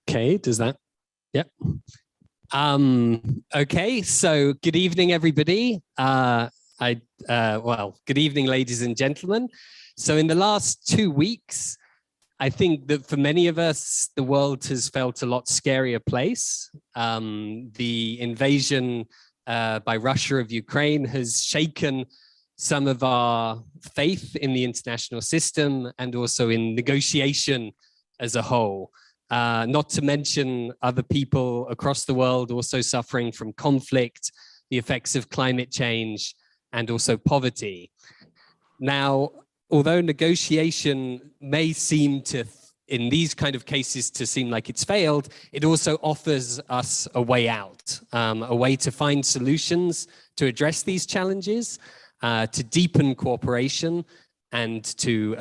Okay, does that? Yep. Okay, so good evening, everybody. Well, good evening, ladies and gentlemen. So in the last 2 weeks, I think that for many of us, the world has felt a lot scarier place. The invasion by Russia of Ukraine has shaken some of our faith in the international system and also in negotiation as a whole. Not to mention other people across the world also suffering from conflict, the effects of climate change, and also poverty. Now, although negotiation may seem to, in these kind of cases, to seem like it's failed, it also offers us a way out, a way to find solutions to address these challenges, to deepen cooperation, and to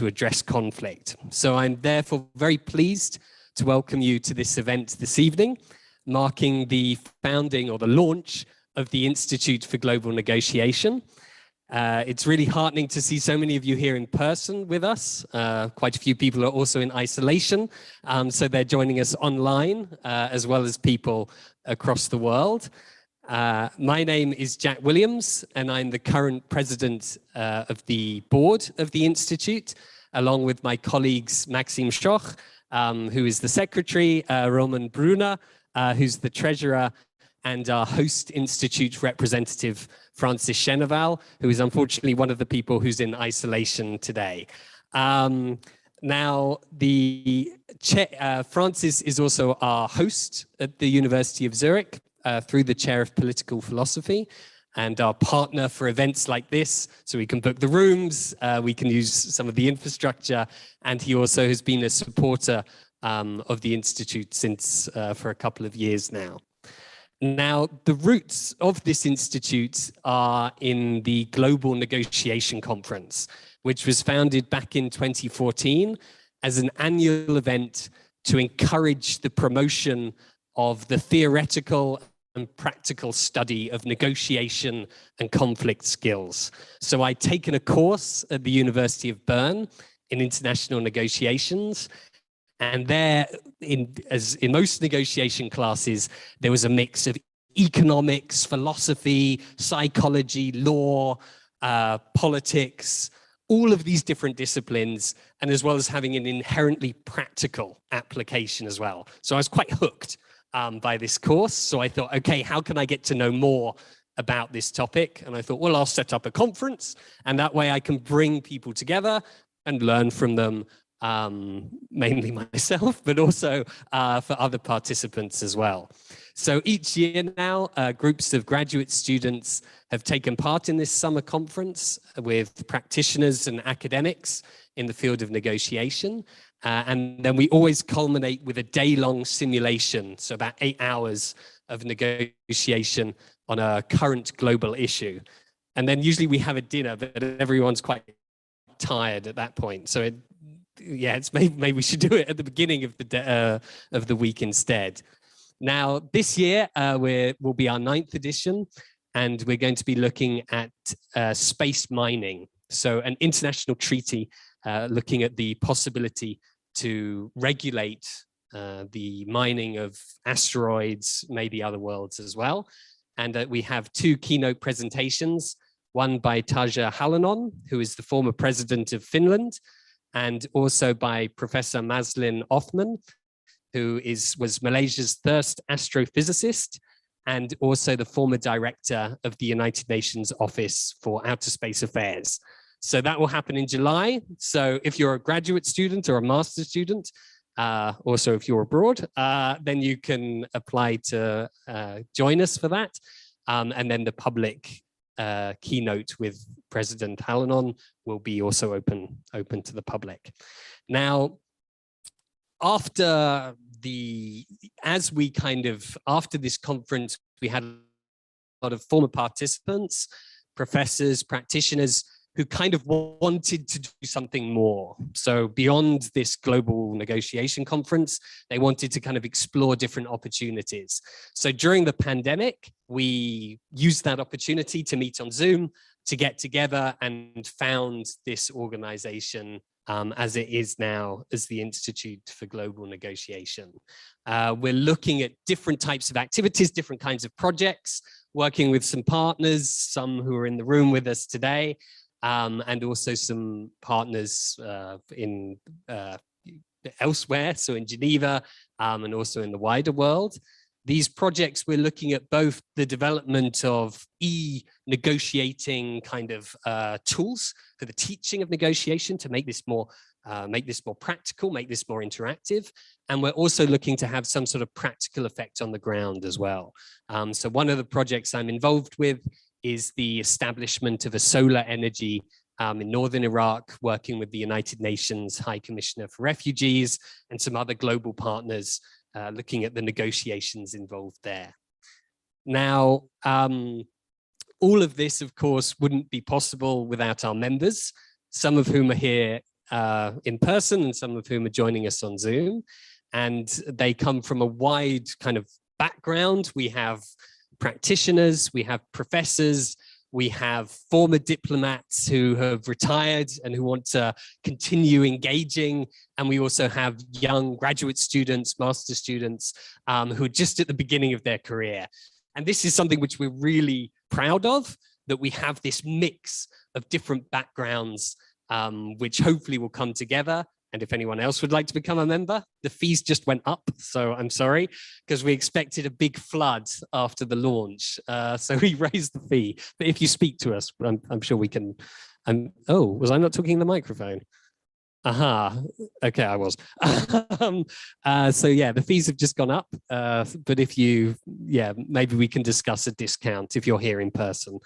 address conflict. So I'm therefore very pleased to welcome you to this event this evening, marking the founding or the launch of the Institute for Global Negotiation. It's really heartening to see so many of you here in person with us. Quite a few people are also in isolation, so they're joining us online, as well as people across the world. My name is Jack Williams, and I'm the current president of the board of the Institute, along with my colleagues Maxim Schoch, who is the secretary, Roman Brunner, who's the treasurer, and our host institute representative, Francis Cheneval, who is unfortunately one of the people who's in isolation today. Now, Francis is also our host at the University of Zurich through the chair of political philosophy, and our partner for events like this, so we can book the rooms, we can use some of the infrastructure, and he also has been a supporter of the Institute since for a couple of years now. Now, the roots of this institute are in the Global Negotiation Conference, which was founded back in 2014 as an annual event to encourage the promotion of the theoretical and practical study of negotiation and conflict skills. So I'd taken a course at the University of Bern in international negotiations, and there, as in most negotiation classes, there was a mix of economics, philosophy, psychology, law, politics, all of these different disciplines, and as well as having an inherently practical application as well. So I was quite hooked by this course. So I thought, okay, how can I get to know more about this topic? And I thought, well, I'll set up a conference, and that way I can bring people together and learn from them, mainly myself, but also for other participants as well. So each year now, groups of graduate students have taken part in this summer conference with practitioners and academics in the field of negotiation. And then we always culminate with a day-long simulation, so about 8 hours of negotiation on a current global issue. And then usually we have a dinner, but everyone's quite tired at that point. So yeah, it's maybe we should do it at the beginning of the week instead. Now, this year will be our 9th edition, and we're going to be looking at space mining. So an international treaty looking at the possibility to regulate the mining of asteroids, maybe other worlds as well. And we have 2 keynote presentations, one by Tarja Halonen, who is the former president of Finland, and also by Professor Maslin Othman, who was Malaysia's first astrophysicist, and also the former director of the United Nations Office for Outer Space Affairs. So that will happen in July. So if you're a graduate student or a master's student, also if you're abroad, then you can apply to join us for that. And then the public keynote with President Halonen will be also open to the public. Now, after this conference, we had a lot of former participants, professors, practitioners who kind of wanted to do something more. So beyond this global negotiation conference, they wanted to kind of explore different opportunities. So during the pandemic, we used that opportunity to meet on Zoom, to get together, and found this organization as it is now as the Institute for Global Negotiation. We're looking at different types of activities, different kinds of projects, working with some partners, some who are in the room with us today, and also some partners in elsewhere, so in Geneva, and also in the wider world. These projects, we're looking at both the development of e-negotiating kind of tools for the teaching of negotiation to make this more practical, make this more interactive. And we're also looking to have some sort of practical effect on the ground as well. So one of the projects I'm involved with is the establishment of a solar energy in northern Iraq, working with the United Nations High Commissioner for Refugees and some other global partners, looking at the negotiations involved there. Now, all of this, of course, wouldn't be possible without our members, some of whom are here in person and some of whom are joining us on Zoom. And they come from a wide kind of background. We have practitioners, we have professors, we have former diplomats who have retired and who want to continue engaging. And we also have young graduate students, master students, who are just at the beginning of their career. And this is something which we're really proud of, that we have this mix of different backgrounds, which hopefully will come together. And if anyone else would like to become a member, the fees just went up. So I'm sorry, because we expected a big flood after the launch. So we raised the fee. But if you speak to us, I'm sure we can. Oh, was I not talking in the microphone? Aha, okay, I was. So yeah, the fees have just gone up. But if you, yeah, maybe we can discuss a discount if you're here in person.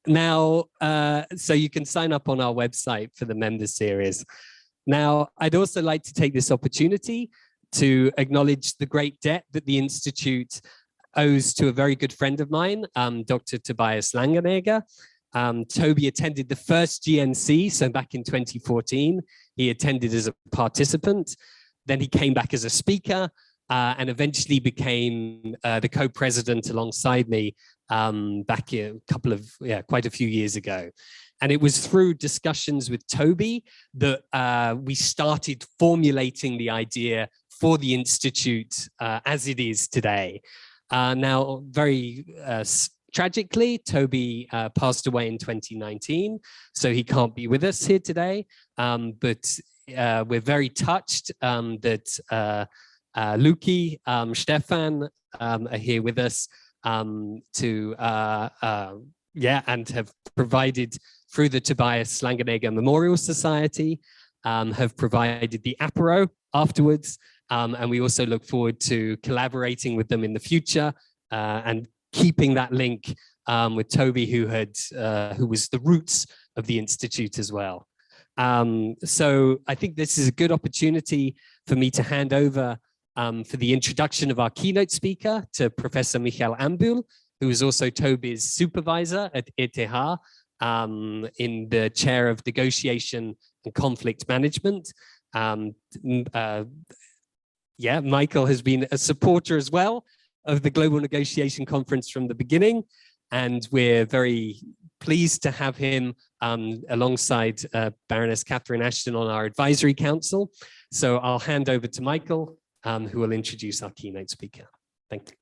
Now, so you can sign up on our website for the member series. Now, I'd also like to take this opportunity to acknowledge the great debt that the Institute owes to a very good friend of mine, Dr. Tobias Langenegger. Toby attended the first GNC, so back in 2014. He attended as a participant. Then he came back as a speaker and eventually became the co-president alongside me back a couple of, quite a few years ago. And it was through discussions with Toby that we started formulating the idea for the Institute as it is today. Now, very tragically, Toby passed away in 2019, so he can't be with us here today. But we're very touched that Luki, Stefan are here with us and have provided through the Tobias Langenegger Memorial Society, have provided the apéro afterwards. And we also look forward to collaborating with them in the future and keeping that link with Toby, who was the roots of the Institute as well. So I think this is a good opportunity for me to hand over for the introduction of our keynote speaker to Professor Michael Ambul, who is also Toby's supervisor at ETH in the chair of negotiation and conflict management. Michael has been a supporter as well of the Global Negotiation Conference from the beginning, and we're very pleased to have him alongside Baroness Catherine Ashton on our advisory council. So I'll hand over to Michael, who will introduce our keynote speaker. Thank you.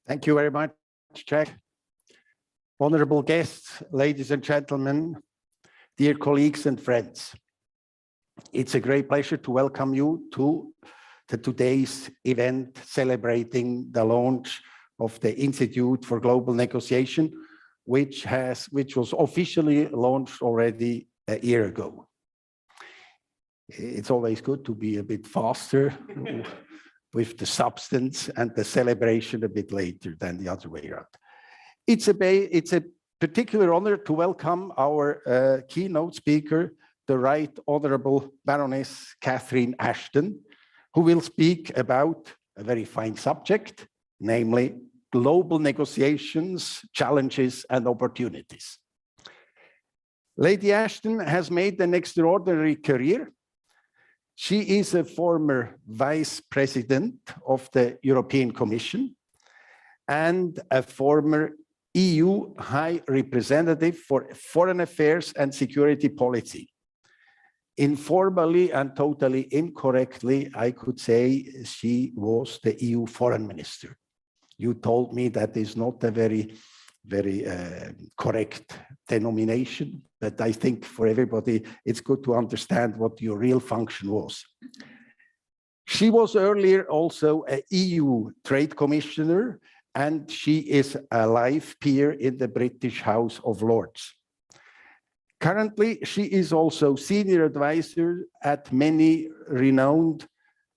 Thank you very much, Jack. Honorable guests, ladies and gentlemen, dear colleagues and friends. It's a great pleasure to welcome you to today's event celebrating the launch of the Institute for Global Negotiation, which was officially launched already a year ago. It's always good to be a bit faster with the substance and the celebration a bit later than the other way around. It's a particular honor to welcome our keynote speaker, the Right Honorable Baroness Catherine Ashton, who will speak about a very fine subject, namely global negotiations, challenges, and opportunities. Lady Ashton has made an extraordinary career. She is a former vice president of the European Commission and a former EU High Representative for Foreign Affairs and Security Policy. Informally and totally incorrectly, I could say she was the EU Foreign Minister. You told me that is not a very correct denomination, but I think for everybody, it's good to understand what your real function was. She was earlier also an EU Trade Commissioner, and she is a live peer in the British House of Lords. Currently, she is also senior advisor at many renowned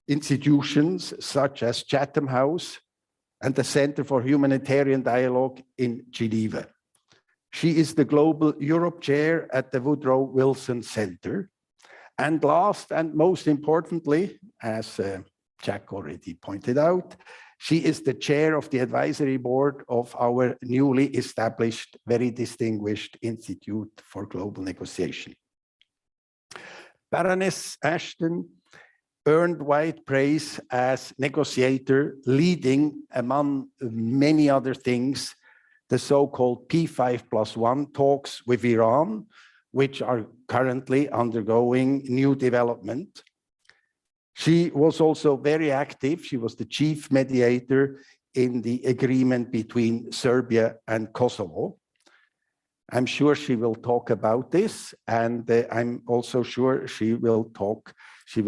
institutions, such as Chatham House and the Center for Humanitarian Dialogue in Geneva. She is the Global Europe Chair at the Woodrow Wilson Center. And last and most importantly, as Jack already pointed out, she is the chair of the advisory board of our newly established, very distinguished Institute for Global Negotiation. Baroness Ashton earned wide praise as negotiator, leading, among many other things, the so-called P5+1 talks with Iran, which are currently undergoing new development. She was also very active. She was the chief mediator in the agreement between Serbia and Kosovo. I'm sure she will talk about this, and I'm also sure she will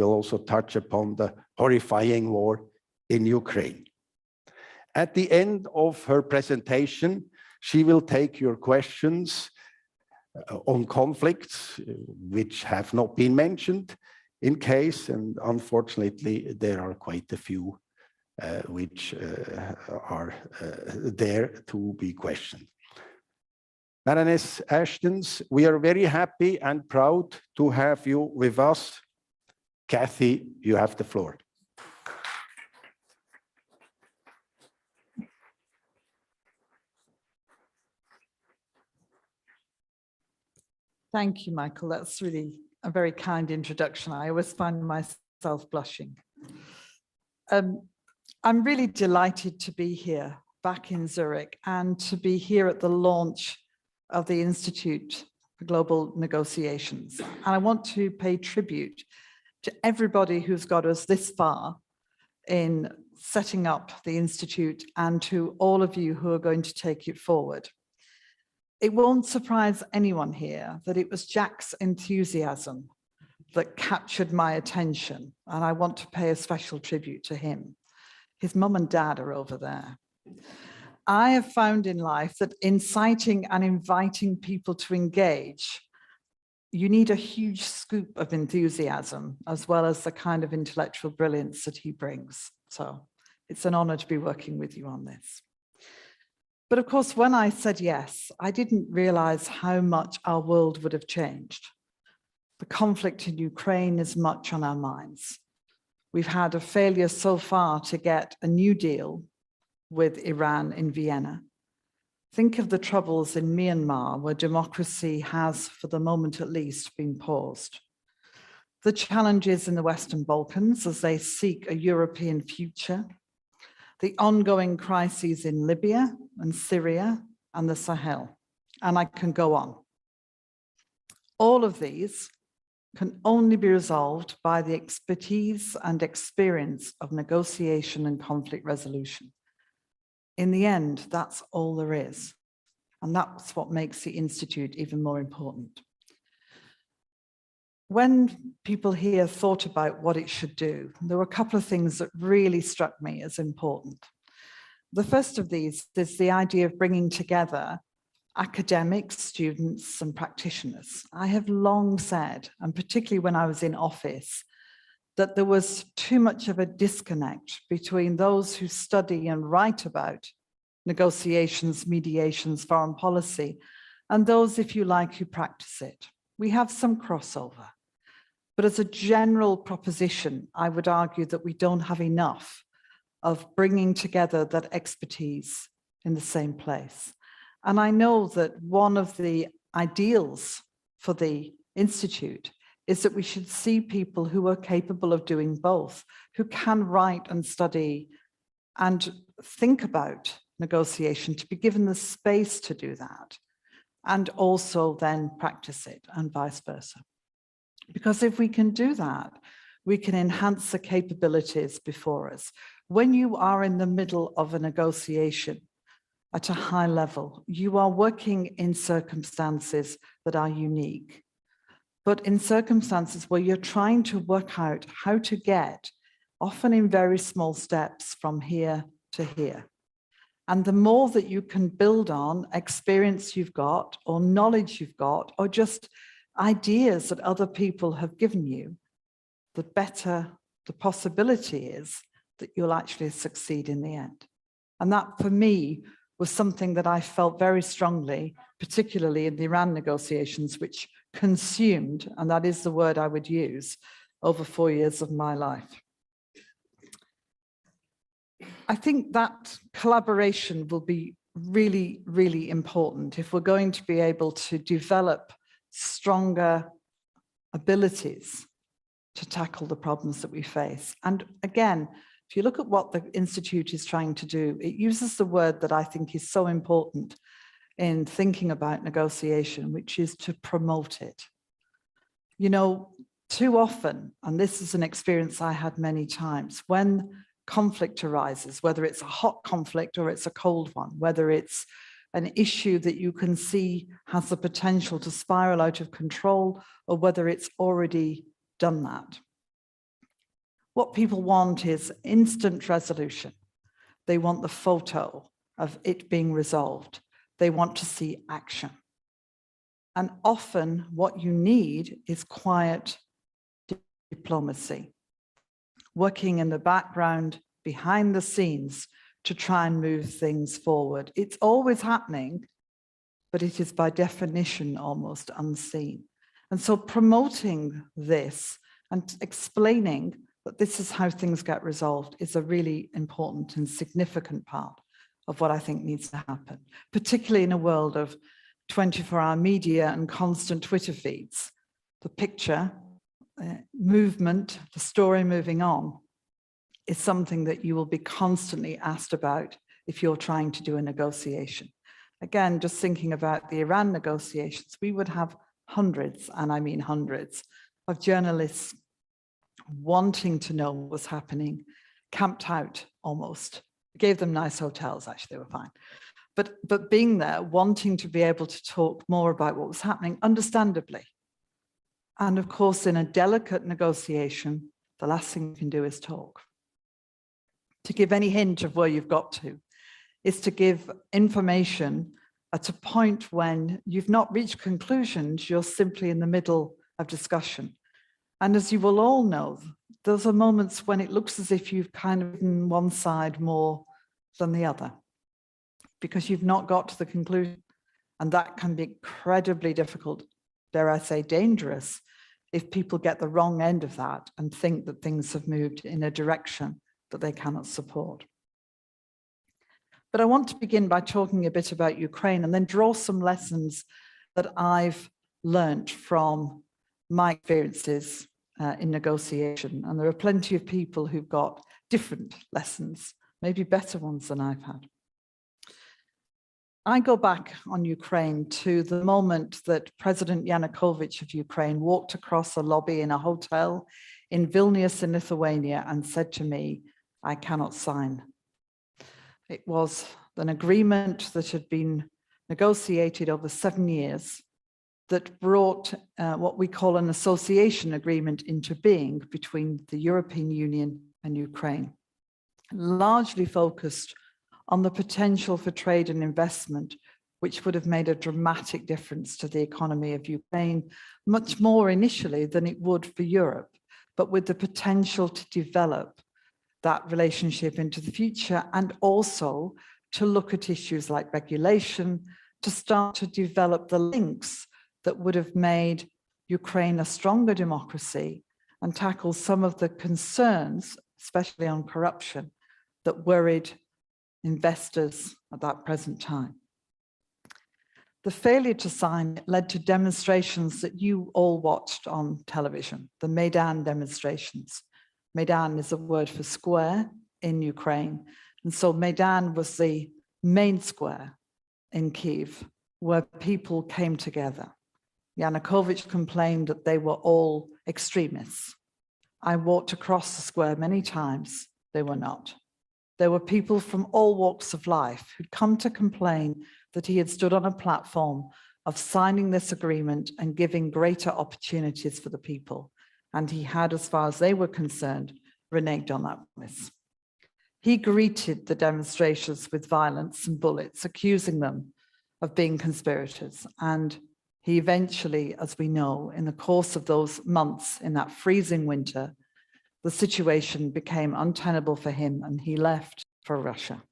also touch upon the horrifying war in Ukraine. At the end of her presentation, she will take your questions on conflicts which have not been mentioned in case, and unfortunately, there are quite a few which are there to be questioned. Baroness Ashton, we are very happy and proud to have you with us. Kathy, you have the floor. Thank you, Michael. That's really a very kind introduction. I always find myself blushing. I'm really delighted to be here back in Zurich and to be here at the launch of the Institute for Global Negotiations. And I want to pay tribute to everybody who's got us this far in setting up the Institute and to all of you who are going to take it forward. It won't surprise anyone here that it was Jack's enthusiasm that captured my attention, and I want to pay a special tribute to him. His mum and dad are over there. I have found in life that inciting and inviting people to engage, you need a huge scoop of enthusiasm as well as the kind of intellectual brilliance that he brings. So it's an honor to be working with you on this. But of course, when I said yes, I didn't realize how much our world would have changed. The conflict in Ukraine is much on our minds. We've had a failure so far to get a new deal with Iran in Vienna. Think of the troubles in Myanmar, where democracy has, for the moment at least, been paused. The challenges in the Western Balkans as they seek a European future. The ongoing crises in Libya and Syria and the Sahel, and I can go on. All of these can only be resolved by the expertise and experience of negotiation and conflict resolution. In the end, that's all there is, and that's what makes the Institute even more important. When people here thought about what it should do, there were a couple of things that really struck me as important. The first of these is the idea of bringing together academics, students, and practitioners. I have long said, and particularly when I was in office, that there was too much of a disconnect between those who study and write about negotiations, mediations, foreign policy, and those, if you like, who practice it. We have some crossover. But as a general proposition, I would argue that we don't have enough of bringing together that expertise in the same place. And I know that one of the ideals for the Institute is that we should see people who are capable of doing both, who can write and study and think about negotiation, to be given the space to do that, and also then practice it, and vice versa. Because if we can do that, we can enhance the capabilities before us. When you are in the middle of a negotiation at a high level, you are working in circumstances that are unique, but in circumstances where you're trying to work out how to get, often in very small steps, from here to here. And the more that you can build on experience you've got, or knowledge you've got, or just ideas that other people have given you, the better the possibility is that you'll actually succeed in the end. And that, for me, was something that I felt very strongly, particularly in the Iran negotiations, which consumed, and that is the word I would use, over 4 years of my life. I think that collaboration will be really, really important if we're going to be able to develop stronger abilities to tackle the problems that we face. And again, if you look at what the Institute is trying to do, it uses the word that I think is so important in thinking about negotiation, which is to promote it. You know, too often, and this is an experience I had many times, when conflict arises, whether it's a hot conflict or it's a cold one, whether it's an issue that you can see has the potential to spiral out of control, or whether it's already done that. What people want is instant resolution. They want the photo of it being resolved. They want to see action. And often what you need is quiet diplomacy, working in the background, behind the scenes, to try and move things forward. It's always happening, but it is by definition almost unseen. And so promoting this and explaining that this is how things get resolved is a really important and significant part of what I think needs to happen, particularly in a world of 24-hour media and constant Twitter feeds. The picture, movement, the story moving on is something that you will be constantly asked about if you're trying to do a negotiation. Again, just thinking about the Iran negotiations, we would have hundreds, and I mean hundreds, of journalists wanting to know what was happening, camped out almost. We gave them nice hotels, actually, they were fine. But being there, wanting to be able to talk more about what was happening, understandably. And of course, in a delicate negotiation, the last thing you can do is talk. To give any hint of where you've got to is to give information at a point when you've not reached conclusions, you're simply in the middle of discussion. And as you will all know, those are moments when it looks as if you've kind of been one side more than the other, because you've not got to the conclusion. And that can be incredibly difficult, dare I say dangerous, if people get the wrong end of that and think that things have moved in a direction that they cannot support. But I want to begin by talking a bit about Ukraine and then draw some lessons that I've learned from my experiences in negotiation. And there are plenty of people who've got different lessons, maybe better ones than I've had. I go back on Ukraine to the moment that President Yanukovych of Ukraine walked across a lobby in a hotel in Vilnius in Lithuania and said to me, "I cannot sign." It was an agreement that had been negotiated over 7 years that brought what we call an association agreement into being between the European Union and Ukraine, largely focused on the potential for trade and investment, which would have made a dramatic difference to the economy of Ukraine, much more initially than it would for Europe, but with the potential to develop that relationship into the future, and also to look at issues like regulation, to start to develop the links that would have made Ukraine a stronger democracy and tackle some of the concerns, especially on corruption, that worried investors at that present time. The failure to sign it led to demonstrations that you all watched on television, the Maidan demonstrations. Maidan is a word for square in Ukraine. And so Maidan was the main square in Kyiv where people came together. Yanukovych complained that they were all extremists. I walked across the square many times. They were not. There were people from all walks of life who'd come to complain that he had stood on a platform of signing this agreement and giving greater opportunities for the people. And he had, as far as they were concerned, reneged on that promise. He greeted the demonstrations with violence and bullets, accusing them of being conspirators. And he eventually, as we know, in the course of those months, in that freezing winter, the situation became untenable for him and he left for Russia.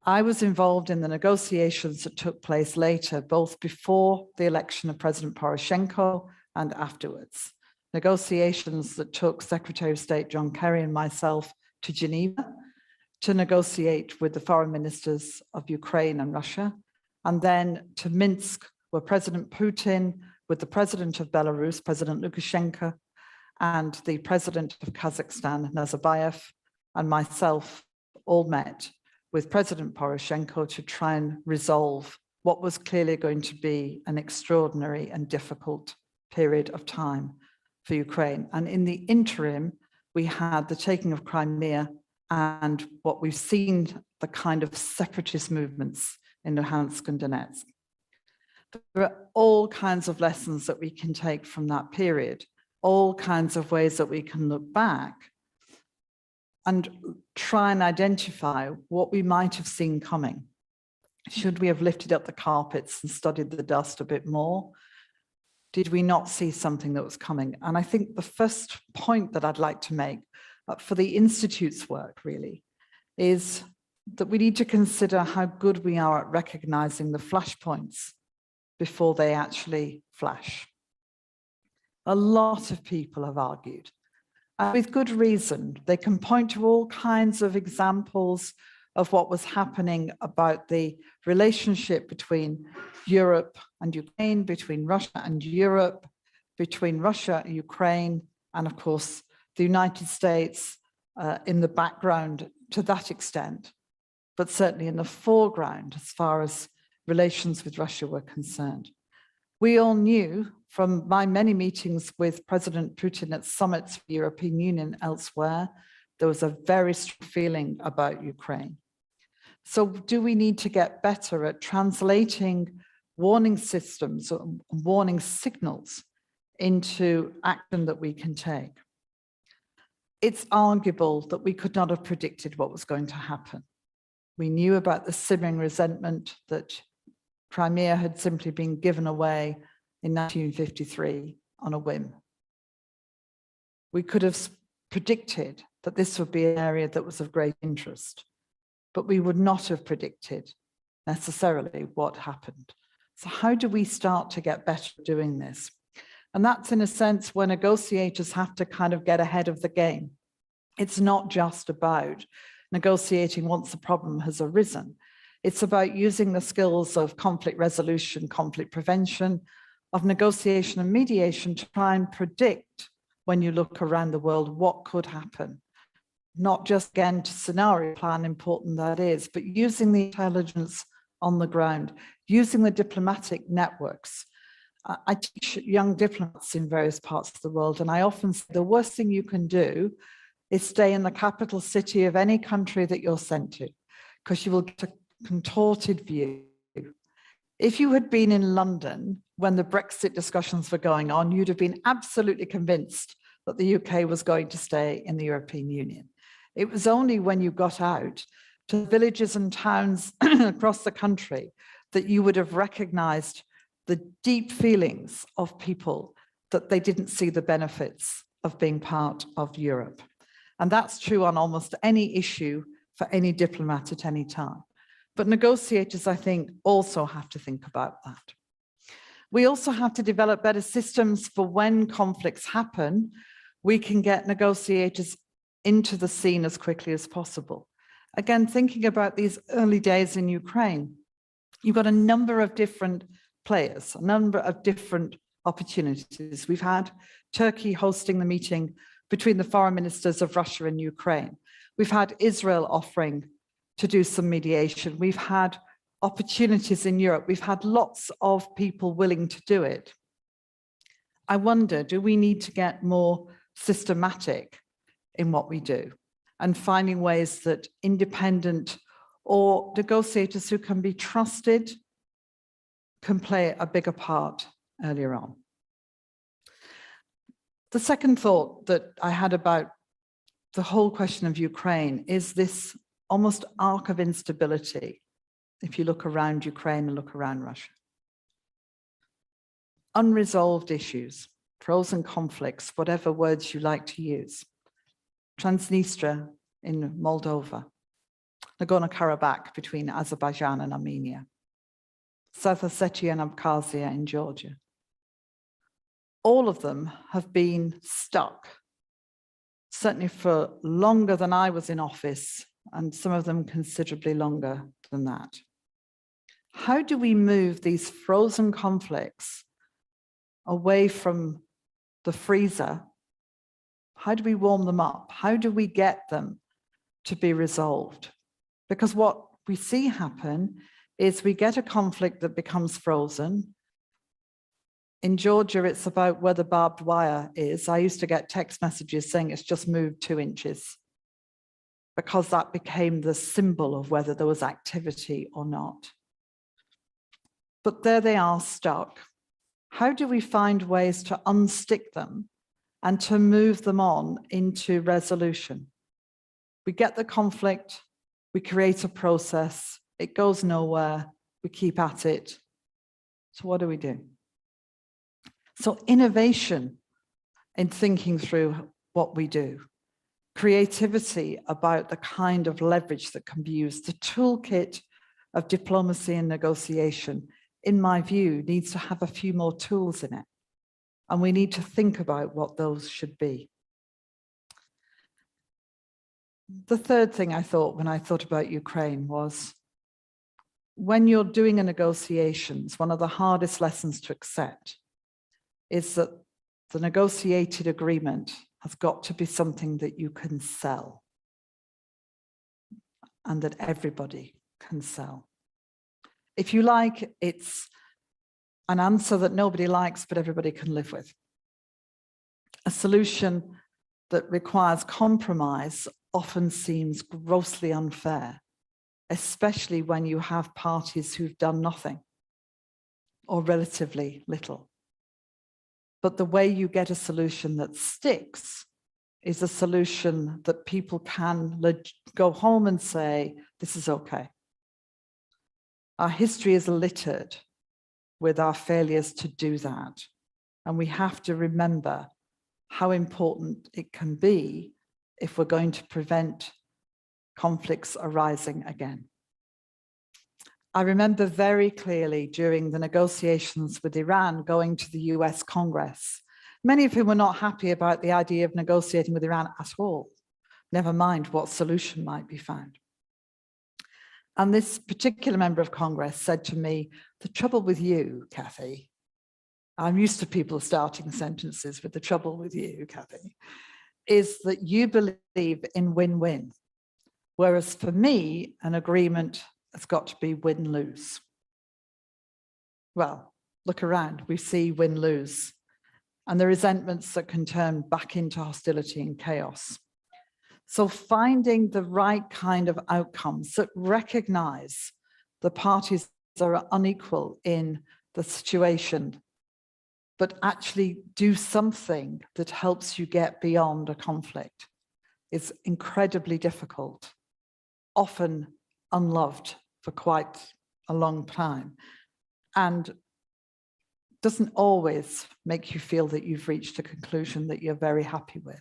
I was involved in the negotiations that took place later, both before the election of President Poroshenko and afterwards. Negotiations that took Secretary of State John Kerry and myself to Geneva to negotiate with the foreign ministers of Ukraine and Russia, and then to Minsk, where President Putin, with the president of Belarus, President Lukashenko, and the president of Kazakhstan, Nazarbayev, and myself all met with President Poroshenko to try and resolve what was clearly going to be an extraordinary and difficult period of time for Ukraine. And in the interim, we had the taking of Crimea and what we've seen, the kind of separatist movements in Luhansk and Donetsk. There are all kinds of lessons that we can take from that period, all kinds of ways that we can look back and try and identify what we might have seen coming. Should we have lifted up the carpets and studied the dust a bit more? Did we not see something that was coming? And I think the first point that I'd like to make for the Institute's work really is that we need to consider how good we are at recognizing the flashpoints before they actually flash. A lot of people have argued, and with good reason. They can point to all kinds of examples of what was happening about the relationship between Europe and Ukraine, between Russia and Europe, between Russia and Ukraine, and of course, the United States in the background to that extent, but certainly in the foreground as far as relations with Russia were concerned. We all knew from my many meetings with President Putin at summits for the European Union elsewhere, there was a very strong feeling about Ukraine. So do we need to get better at translating warning systems or warning signals into action that we can take? It's arguable that we could not have predicted what was going to happen. We knew about the simmering resentment that Crimea had simply been given away in 1953 on a whim. We could have predicted that this would be an area that was of great interest, but we would not have predicted necessarily what happened. So how do we start to get better at doing this? And that's in a sense where negotiators have to kind of get ahead of the game. It's not just about negotiating once the problem has arisen. It's about using the skills of conflict resolution, conflict prevention, of negotiation and mediation to try and predict, when you look around the world, what could happen. Not just, again, to scenario plan, important that is, but using the intelligence on the ground, using the diplomatic networks. I teach young diplomats in various parts of the world, and I often say the worst thing you can do is stay in the capital city of any country that you're sent to, because you will get a contorted view. If you had been in London when the Brexit discussions were going on, you'd have been absolutely convinced that the UK was going to stay in the European Union. It was only when you got out to villages and towns across the country that you would have recognized the deep feelings of people that they didn't see the benefits of being part of Europe. And that's true on almost any issue for any diplomat at any time. But negotiators, I think, also have to think about that. We also have to develop better systems for when conflicts happen, we can get negotiators into the scene as quickly as possible. Again, thinking about these early days in Ukraine, You've got a number of different players, a number of different opportunities. We've had Turkey hosting the meeting between the foreign ministers of Russia and Ukraine. We've had Israel offering to do some mediation. We've had opportunities in Europe. We've had lots of people willing to do it. I wonder, do we need to get more systematic in what we do and finding ways that independent or negotiators who can be trusted can play a bigger part earlier on? The second thought that I had about the whole question of Ukraine is this almost arc of instability, if you look around Ukraine and look around Russia. Unresolved issues, frozen conflicts, whatever words you like to use. Transnistria in Moldova, Nagorno-Karabakh between Azerbaijan and Armenia, South Ossetia and Abkhazia in Georgia. All of them have been stuck, certainly for longer than I was in office, and some of them considerably longer than that. How do we move these frozen conflicts away from the freezer? How do we warm them up? How do we get them to be resolved? Because what we see happen is we get a conflict that becomes frozen. In Georgia, it's about where the barbed wire is. I used to get text messages saying it's just moved 2 inches, because that became the symbol of whether there was activity or not. But there they are, stuck. How do we find ways to unstick them and to move them on into resolution? We get the conflict, we create a process, it goes nowhere, we keep at it. So what do we do? So innovation in thinking through what we do, creativity about the kind of leverage that can be used, the toolkit of diplomacy and negotiation, in my view, needs to have a few more tools in it. And we need to think about what those should be. The third thing I thought when I thought about Ukraine was, when you're doing a negotiations, one of the hardest lessons to accept is that the negotiated agreement has got to be something that you can sell and that everybody can sell. If you like, it's an answer that nobody likes, but everybody can live with. A solution that requires compromise often seems grossly unfair, especially when you have parties who've done nothing or relatively little. But the way you get a solution that sticks is a solution that people can go home and say, this is okay. Our history is littered with our failures to do that. And we have to remember how important it can be if we're going to prevent conflicts arising again. I remember very clearly during the negotiations with Iran going to the US Congress, many of whom were not happy about the idea of negotiating with Iran at all, never mind what solution might be found. And this particular member of Congress said to me, the trouble with you, Kathy, I'm used to people starting sentences with the trouble with you, Kathy, is that you believe in win-win. Whereas for me, an agreement has got to be win-lose. Well, look around, we see win-lose, and the resentments that can turn back into hostility and chaos. So finding the right kind of outcomes that recognize the parties are unequal in the situation, but actually do something that helps you get beyond a conflict is incredibly difficult, often unloved for quite a long time, and doesn't always make you feel that you've reached a conclusion that you're very happy with.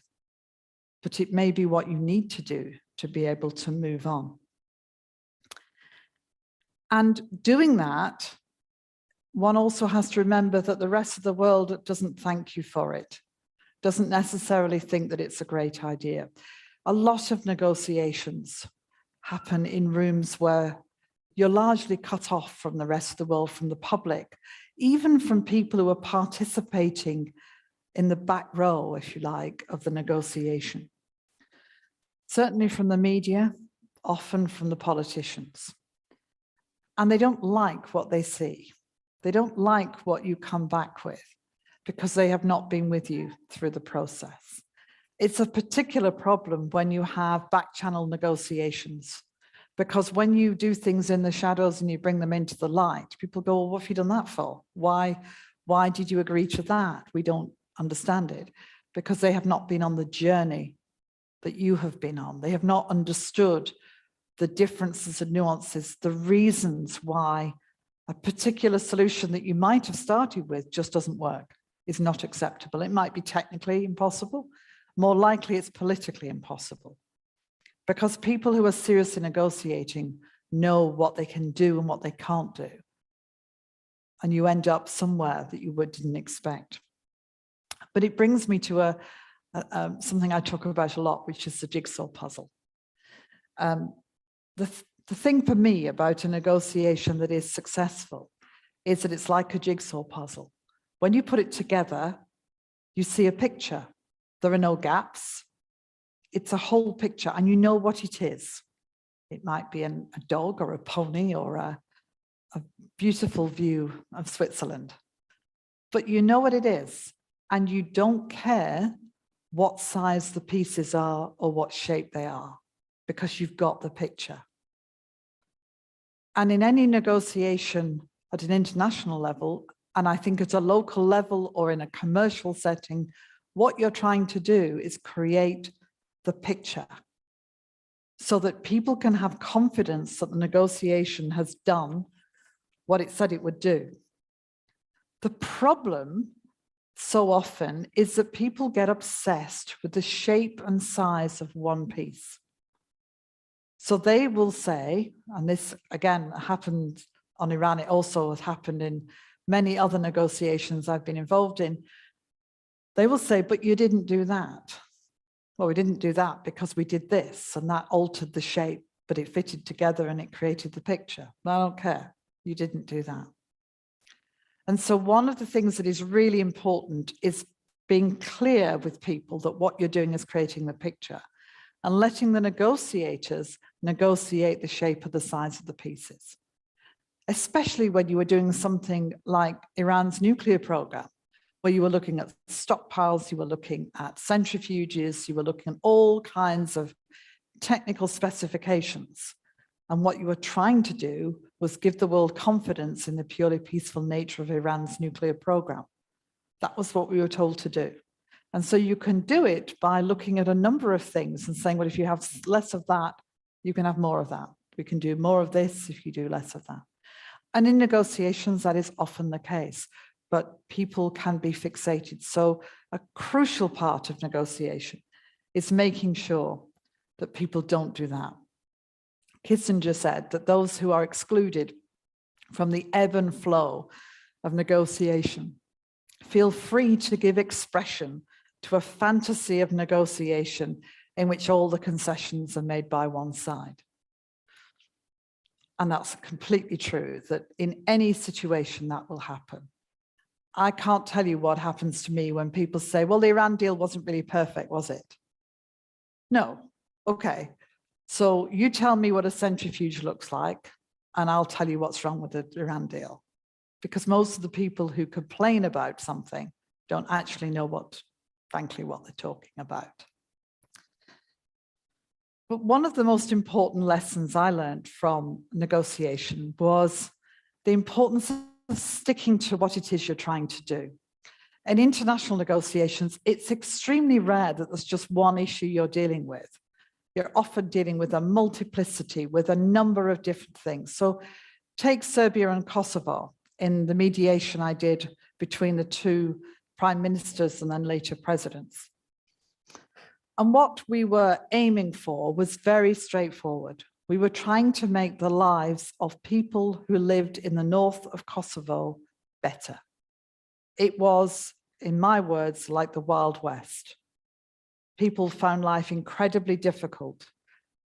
But it may be what you need to do to be able to move on. And doing that, one also has to remember that the rest of the world doesn't thank you for it, doesn't necessarily think that it's a great idea. A lot of negotiations happen in rooms where you're largely cut off from the rest of the world, from the public, even from people who are participating in the back row, if you like, of the negotiation. Certainly from the media, often from the politicians. And they don't like what they see. They don't like what you come back with because they have not been with you through the process. It's a particular problem when you have back-channel negotiations, because when you do things in the shadows and you bring them into the light, people go, well, what have you done that for? Why did you agree to that? We don't understand it, because they have not been on the journey that you have been on. They have not understood the differences and nuances, the reasons why a particular solution that you might have started with just doesn't work, is not acceptable. It might be technically impossible. More likely it's politically impossible, because people who are seriously negotiating know what they can do and what they can't do. And you end up somewhere that you didn't expect. But it brings me to something I talk about a lot, which is the jigsaw puzzle. The thing for me about a negotiation that is successful is that it's like a jigsaw puzzle. When you put it together, you see a picture. There are no gaps. It's a whole picture, and you know what it is. It might be a dog or a pony or a beautiful view of Switzerland, but you know what it is, and you don't care what size the pieces are or what shape they are, because you've got the picture. And in any negotiation at an international level, and I think at a local level or in a commercial setting, what you're trying to do is create the picture so that people can have confidence that the negotiation has done what it said it would do. The problem so often is that people get obsessed with the shape and size of one piece. So they will say, and this again happened on Iran, it also has happened in many other negotiations I've been involved in, they will say, but you didn't do that. Well, we didn't do that because we did this, and that altered the shape, but it fitted together and it created the picture. I don't care, you didn't do that. And so one of the things that is really important is being clear with people that what you're doing is creating the picture, and letting the negotiators negotiate the shape of the size of the pieces, especially when you were doing something like Iran's nuclear program, where you were looking at stockpiles, you were looking at centrifuges, you were looking at all kinds of technical specifications. And what you were trying to do was give the world confidence in the purely peaceful nature of Iran's nuclear program. That was what we were told to do. And so you can do it by looking at a number of things and saying, well, if you have less of that, you can have more of that. We can do more of this if you do less of that. And in negotiations, that is often the case, but people can be fixated. So a crucial part of negotiation is making sure that people don't do that. Kissinger said that those who are excluded from the ebb and flow of negotiation feel free to give expression to a fantasy of negotiation in which all the concessions are made by one side. And that's completely true, that in any situation that will happen. I can't tell you what happens to me when people say, well, the Iran deal wasn't really perfect, was it? No. Okay. So you tell me what a centrifuge looks like, and I'll tell you what's wrong with the Iran deal. Because most of the people who complain about something don't actually know frankly, what they're talking about. But one of the most important lessons I learned from negotiation was the importance of sticking to what it is you're trying to do. In international negotiations, it's extremely rare that there's just one issue you're dealing with. You're often dealing with a multiplicity, with a number of different things. So take Serbia and Kosovo in the mediation I did between the two prime ministers and then later presidents. And what we were aiming for was very straightforward. We were trying to make the lives of people who lived in the north of Kosovo better. It was, in my words, like the Wild West. People found life incredibly difficult.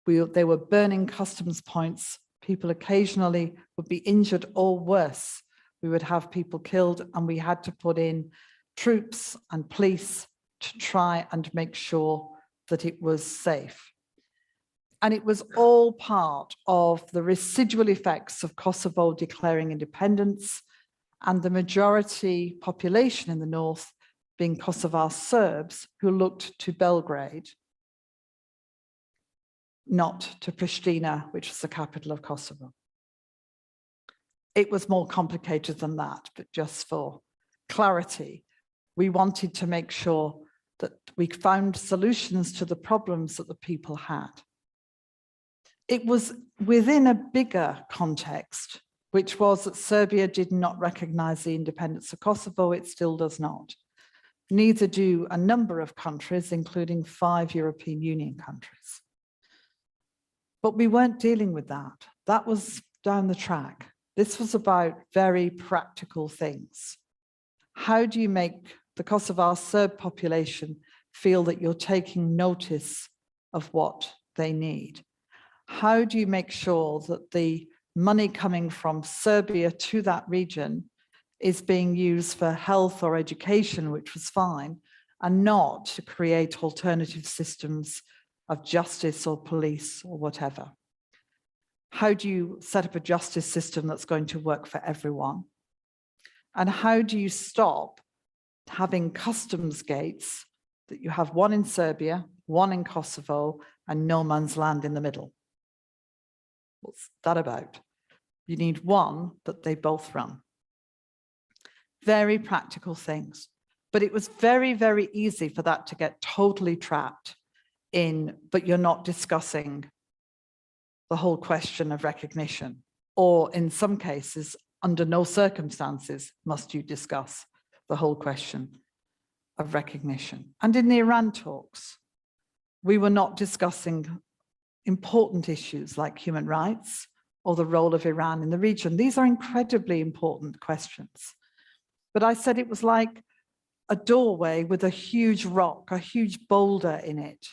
They were burning customs points. People occasionally would be injured or worse. We would have people killed, and we had to put in troops and police to try and make sure that it was safe. And it was all part of the residual effects of Kosovo declaring independence and the majority population in the north being Kosovar Serbs who looked to Belgrade, not to Pristina, which was the capital of Kosovo. It was more complicated than that, but just for clarity, we wanted to make sure that we found solutions to the problems that the people had. It was within a bigger context, which was that Serbia did not recognize the independence of Kosovo. It still does not. Neither do a number of countries, including 5 European Union countries. But we weren't dealing with that. That was down the track. This was about very practical things. How do you make the Kosovar Serb population feel that you're taking notice of what they need? How do you make sure that the money coming from Serbia to that region is being used for health or education, which was fine, and not to create alternative systems of justice or police or whatever? How do you set up a justice system that's going to work for everyone? And how do you stop having customs gates that you have one in Serbia, one in Kosovo, and no man's land in the middle? What's that about? You need one that they both run. Very practical things. But it was very, very easy for that to get totally trapped in, but you're not discussing the whole question of recognition, or in some cases, under no circumstances must you discuss the whole question of recognition. And in the Iran talks, we were not discussing important issues like human rights or the role of Iran in the region. These are incredibly important questions. But I said it was like a doorway with a huge rock, a huge boulder in it.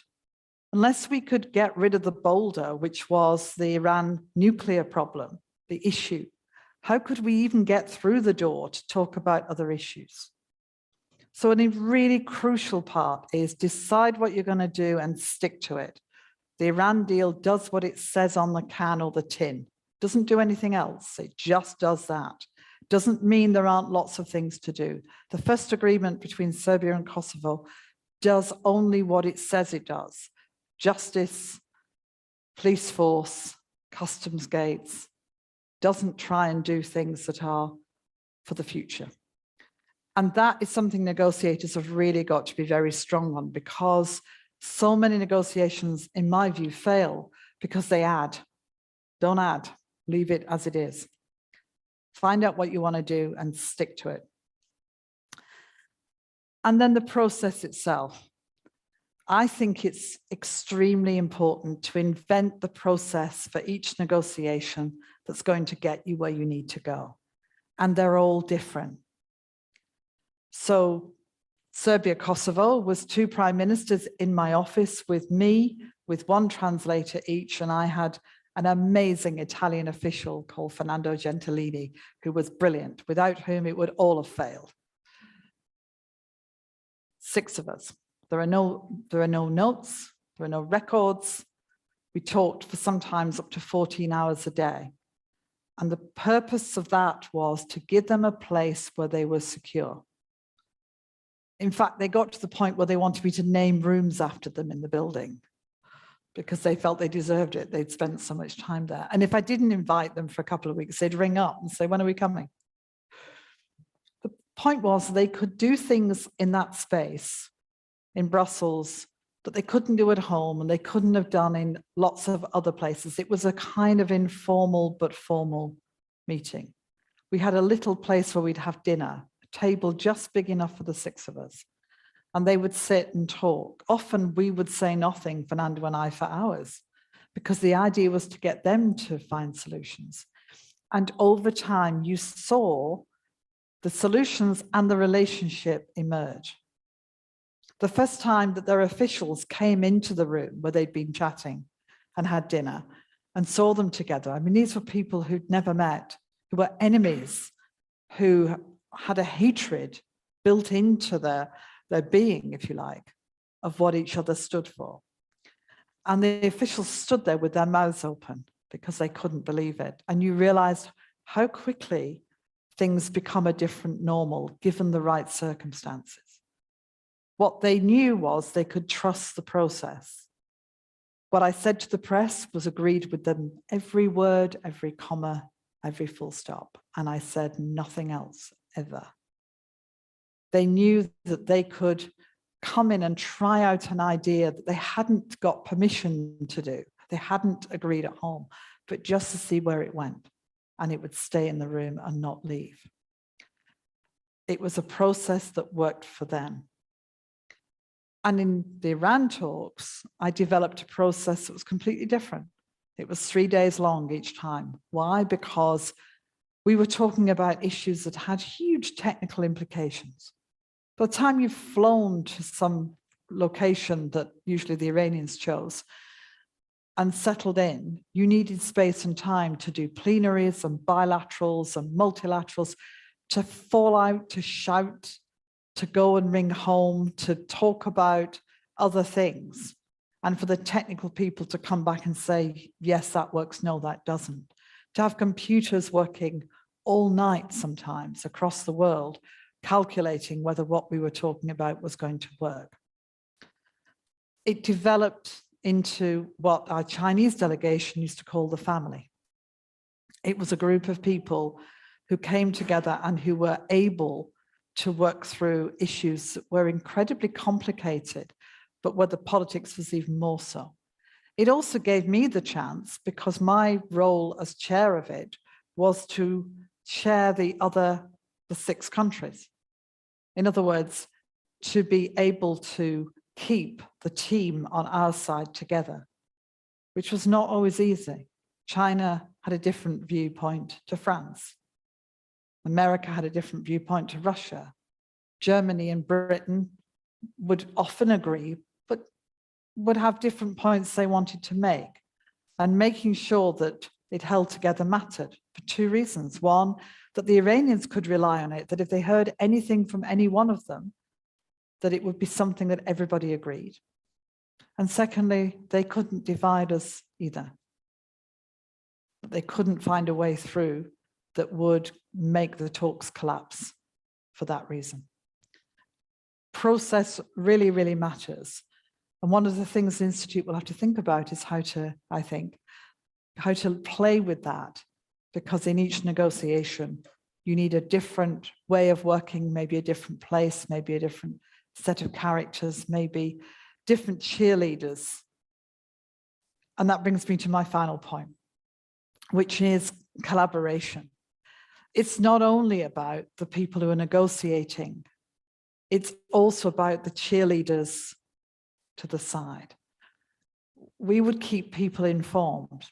Unless we could get rid of the boulder, which was the Iran nuclear problem, the issue, how could we even get through the door to talk about other issues? So a really crucial part is decide what you're going to do and stick to it. The Iran deal does what it says on the can or the tin. Doesn't do anything else. It just does that. Doesn't mean there aren't lots of things to do. The first agreement between Serbia and Kosovo does only what it says it does. Justice, police force, customs gates, doesn't try and do things that are for the future. And that is something negotiators have really got to be very strong on, because so many negotiations, in my view, fail because they add. Don't add, leave it as it is. Find out what you want to do and stick to it. And then the process itself. I think it's extremely important to invent the process for each negotiation that's going to get you where you need to go. And they're all different. So Serbia, Kosovo was 2 prime ministers in my office with me, with 1 translator each, and I had an amazing Italian official called Fernando Gentilini, who was brilliant, without whom it would all have failed. 6 of us. There are no notes, there are no records. We talked for sometimes up to 14 hours a day. And the purpose of that was to give them a place where they were secure. In fact, they got to the point where they wanted me to name rooms after them in the building because they felt they deserved it. They'd spent so much time there. And if I didn't invite them for a couple of weeks, they'd ring up and say, when are we coming? The point was they could do things in that space in Brussels that they couldn't do at home and they couldn't have done in lots of other places. It was a kind of informal but formal meeting. We had a little place where we'd have dinner, a table just big enough for the 6 of us. And they would sit and talk. Often we would say nothing, Fernando and I, for hours, because the idea was to get them to find solutions. And over time, you saw the solutions and the relationship emerge. The first time that their officials came into the room where they'd been chatting and had dinner and saw them together. I mean, these were people who'd never met, who were enemies, who had a hatred built into their being, if you like, of what each other stood for. And the officials stood there with their mouths open because they couldn't believe it. And you realized how quickly things become a different normal, given the right circumstances. What they knew was they could trust the process. What I said to the press was agreed with them, every word, every comma, every full stop. And I said nothing else ever. They knew that they could come in and try out an idea that they hadn't got permission to do. They hadn't agreed at home, but just to see where it went. And it would stay in the room and not leave. It was a process that worked for them. And in the Iran talks, I developed a process that was completely different. It was 3 days long each time. Why? Because we were talking about issues that had huge technical implications. By the time you've flown to some location that usually the Iranians chose and settled in, you needed space and time to do plenaries and bilaterals and multilaterals, to fall out, to shout, to go and ring home, to talk about other things. And for the technical people to come back and say, yes, that works, no, that doesn't. To have computers working all night sometimes across the world, calculating whether what we were talking about was going to work. It developed into what our Chinese delegation used to call the family. It was a group of people who came together and who were able to work through issues that were incredibly complicated, but where the politics was even more so. It also gave me the chance, because my role as chair of it was to chair the 6 countries. In other words, to be able to keep the team on our side together, which was not always easy. China had a different viewpoint to France. America had a different viewpoint to Russia. Germany and Britain would often agree, but would have different points they wanted to make. And making sure that it held together mattered for 2 reasons. One, that the Iranians could rely on it, that if they heard anything from any one of them, that it would be something that everybody agreed. And secondly, they couldn't divide us either. They couldn't find a way through that would make the talks collapse for that reason. Process really, really matters. And one of the things the Institute will have to think about is how to play with that, because in each negotiation, you need a different way of working, maybe a different place, maybe a different set of characters, maybe different cheerleaders. And that brings me to my final point, which is collaboration. It's not only about the people who are negotiating, it's also about the cheerleaders to the side. We would keep people informed,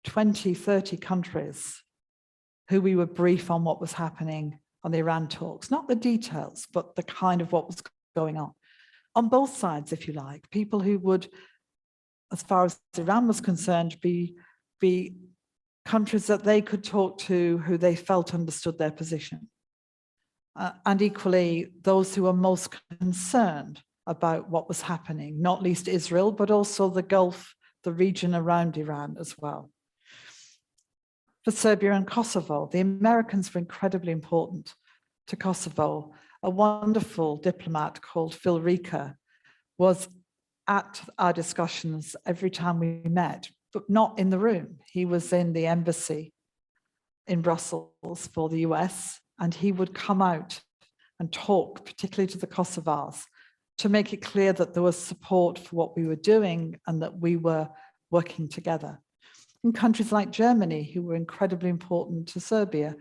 20, 30 countries who we would brief on what was happening on the Iran talks, not the details, but the kind of what was going on both sides, if you like. People who would, as far as Iran was concerned, be countries that they could talk to who they felt understood their position. And equally, those who were most concerned about what was happening, not least Israel, but also the Gulf, the region around Iran as well. For Serbia and Kosovo, the Americans were incredibly important to Kosovo. A wonderful diplomat called Phil Rika was at our discussions every time we met, but not in the room. He was in the embassy in Brussels for the US, and he would come out and talk, particularly to the Kosovars, to make it clear that there was support for what we were doing and that we were working together. In countries like Germany, who were incredibly important to Serbia,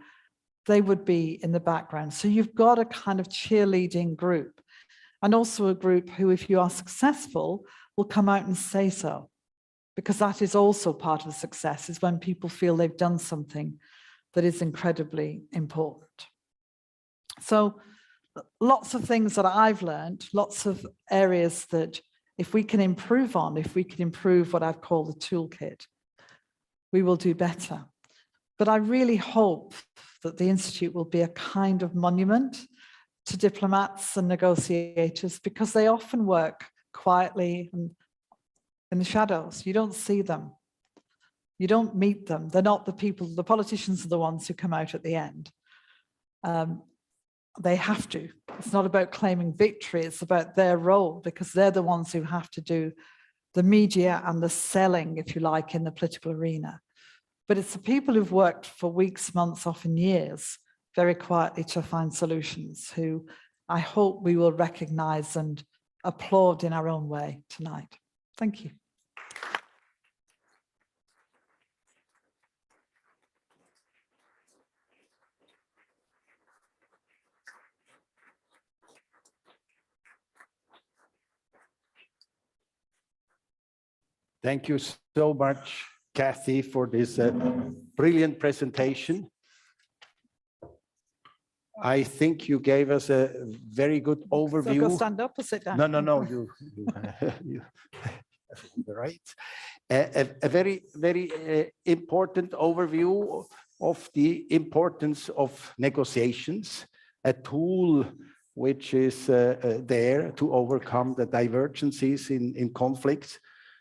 they would be in the background. So you've got a kind of cheerleading group, and also a group who, if you are successful, will come out and say so, because that is also part of success, is when people feel they've done something that is incredibly important. So lots of things that I've learned, lots of areas that if we can improve on, if we can improve what I've called the toolkit, we will do better. But I really hope that the Institute will be a kind of monument to diplomats and negotiators, because they often work quietly and in the shadows. You don't see them. You don't meet them. They're not the people, the politicians are the ones who come out at the end. They have to. It's not about claiming victory, it's about their role, because they're the ones who have to do the media and the selling, if you like, in the political arena. But it's the people who've worked for weeks, months, often years, very quietly to find solutions, who I hope we will recognize and applaud in our own way tonight. Thank you. Thank you so much, Kathy, for this brilliant presentation. I think you gave us a very good overview. So I've got to stand up or sit down? No, you right. A very important overview of the importance of negotiations, a tool which is there to overcome the divergences in conflicts.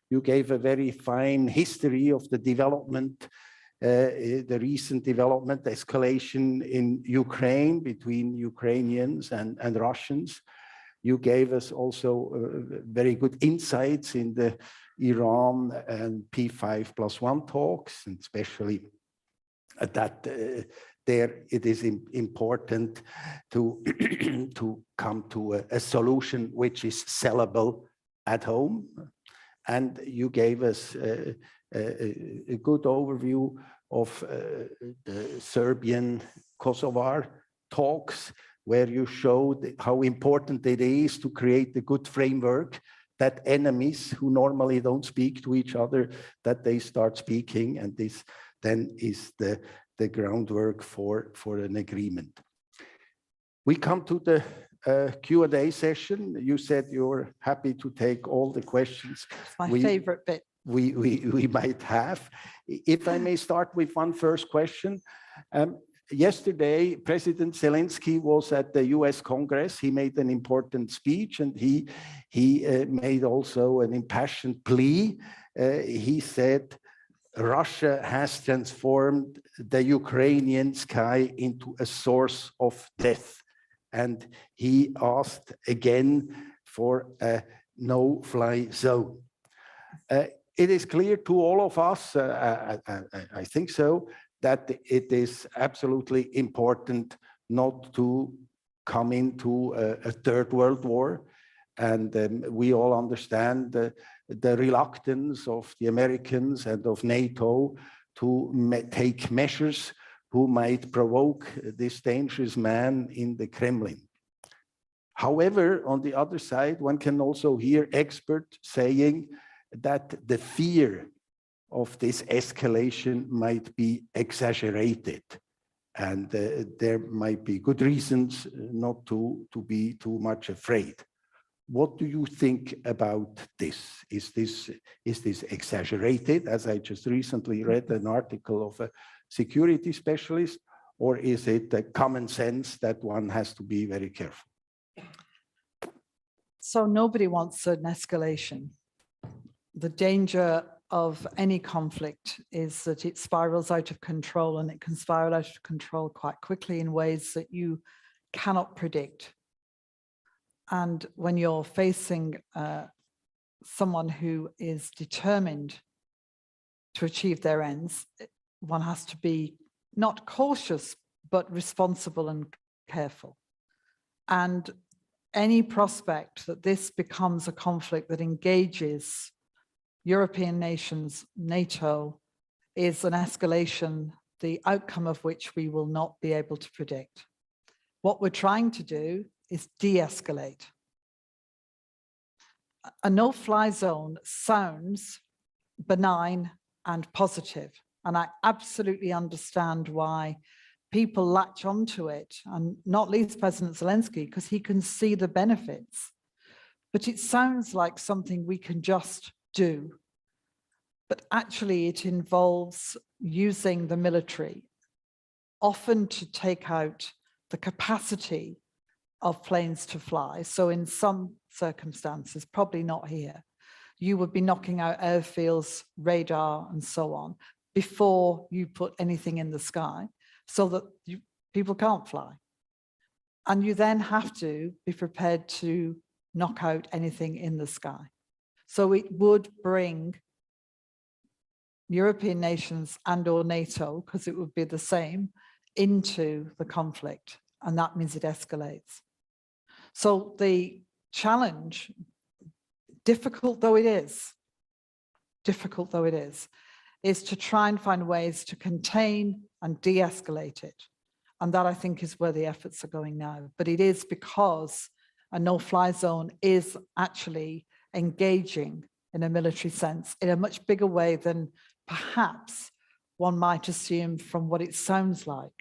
You gave a very fine history of the development, the recent development, escalation in Ukraine between Ukrainians and Russians. You gave us also very good insights in the Iran and P5+1 talks, and especially that there it is important to to come to a solution which is sellable at home. And you gave us a good overview of the Serbian-Kosovar talks, where you showed how important it is to create a good framework that enemies who normally don't speak to each other, that they start speaking, and this then is the groundwork for an agreement. We come to the Q&A session. You said you're happy to take all the questions. It's my favorite bit. We might have. If I may start with one first question. Yesterday, President Zelensky was at the US Congress. He made an important speech, and he made also an impassioned plea. He said, Russia has transformed the Ukrainian sky into a source of death. And he asked again for a no-fly zone. It is clear to all of us, I think so, that it is absolutely important not to come into a third world war. And we all understand the reluctance of the Americans and of NATO to take measures who might provoke this dangerous man in the Kremlin. However, on the other side, one can also hear experts saying that the fear of this escalation might be exaggerated, and there might be good reasons not to be too much afraid. What do you think about this? Is this exaggerated, as I just recently read an article of a security specialist, or is it a common sense that one has to be very careful? So nobody wants an escalation. The danger of any conflict is that it spirals out of control, and it can spiral out of control quite quickly in ways that you cannot predict. And when you're facing someone who is determined to achieve their ends, one has to be not cautious, but responsible and careful. And any prospect that this becomes a conflict that engages European nations, NATO, is an escalation, the outcome of which we will not be able to predict. What we're trying to do is de-escalate. A no-fly zone sounds benign and positive, and I absolutely understand why people latch onto it, and not least President Zelensky, because he can see the benefits. But it sounds like something we can just do. but actually it involves using the military, often to take out the capacity of planes to fly. So in some circumstances, probably not here, you would be knocking out airfields, radar, and so on, before you put anything in the sky, so that people can't fly. And you then have to be prepared to knock out anything in the sky. So it would bring European nations and or NATO, because it would be the same, into the conflict. And that means it escalates. So the challenge, difficult though it is, is to try and find ways to contain and de-escalate it. And that, I think, is where the efforts are going now. But it is because a no-fly zone is actually engaging in a military sense in a much bigger way than perhaps one might assume from what it sounds like.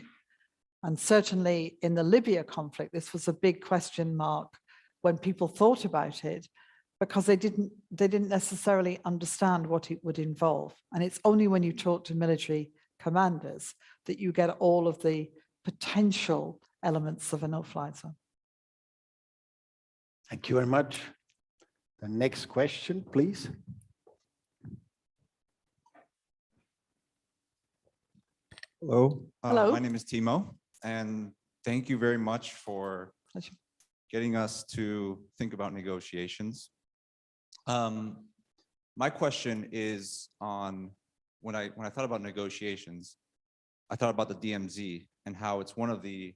And certainly in the Libya conflict, this was a big question mark when people thought about it, because they didn't necessarily understand what it would involve. And it's only when you talk to military commanders that you get all of the potential elements of a no-fly zone. Thank you very much. The next question, please. Hello. Hello. My name is Timo, and thank you very much for Pleasure. getting us to think about negotiations. My question is on when I thought about negotiations, I thought about the DMZ and how it's one of the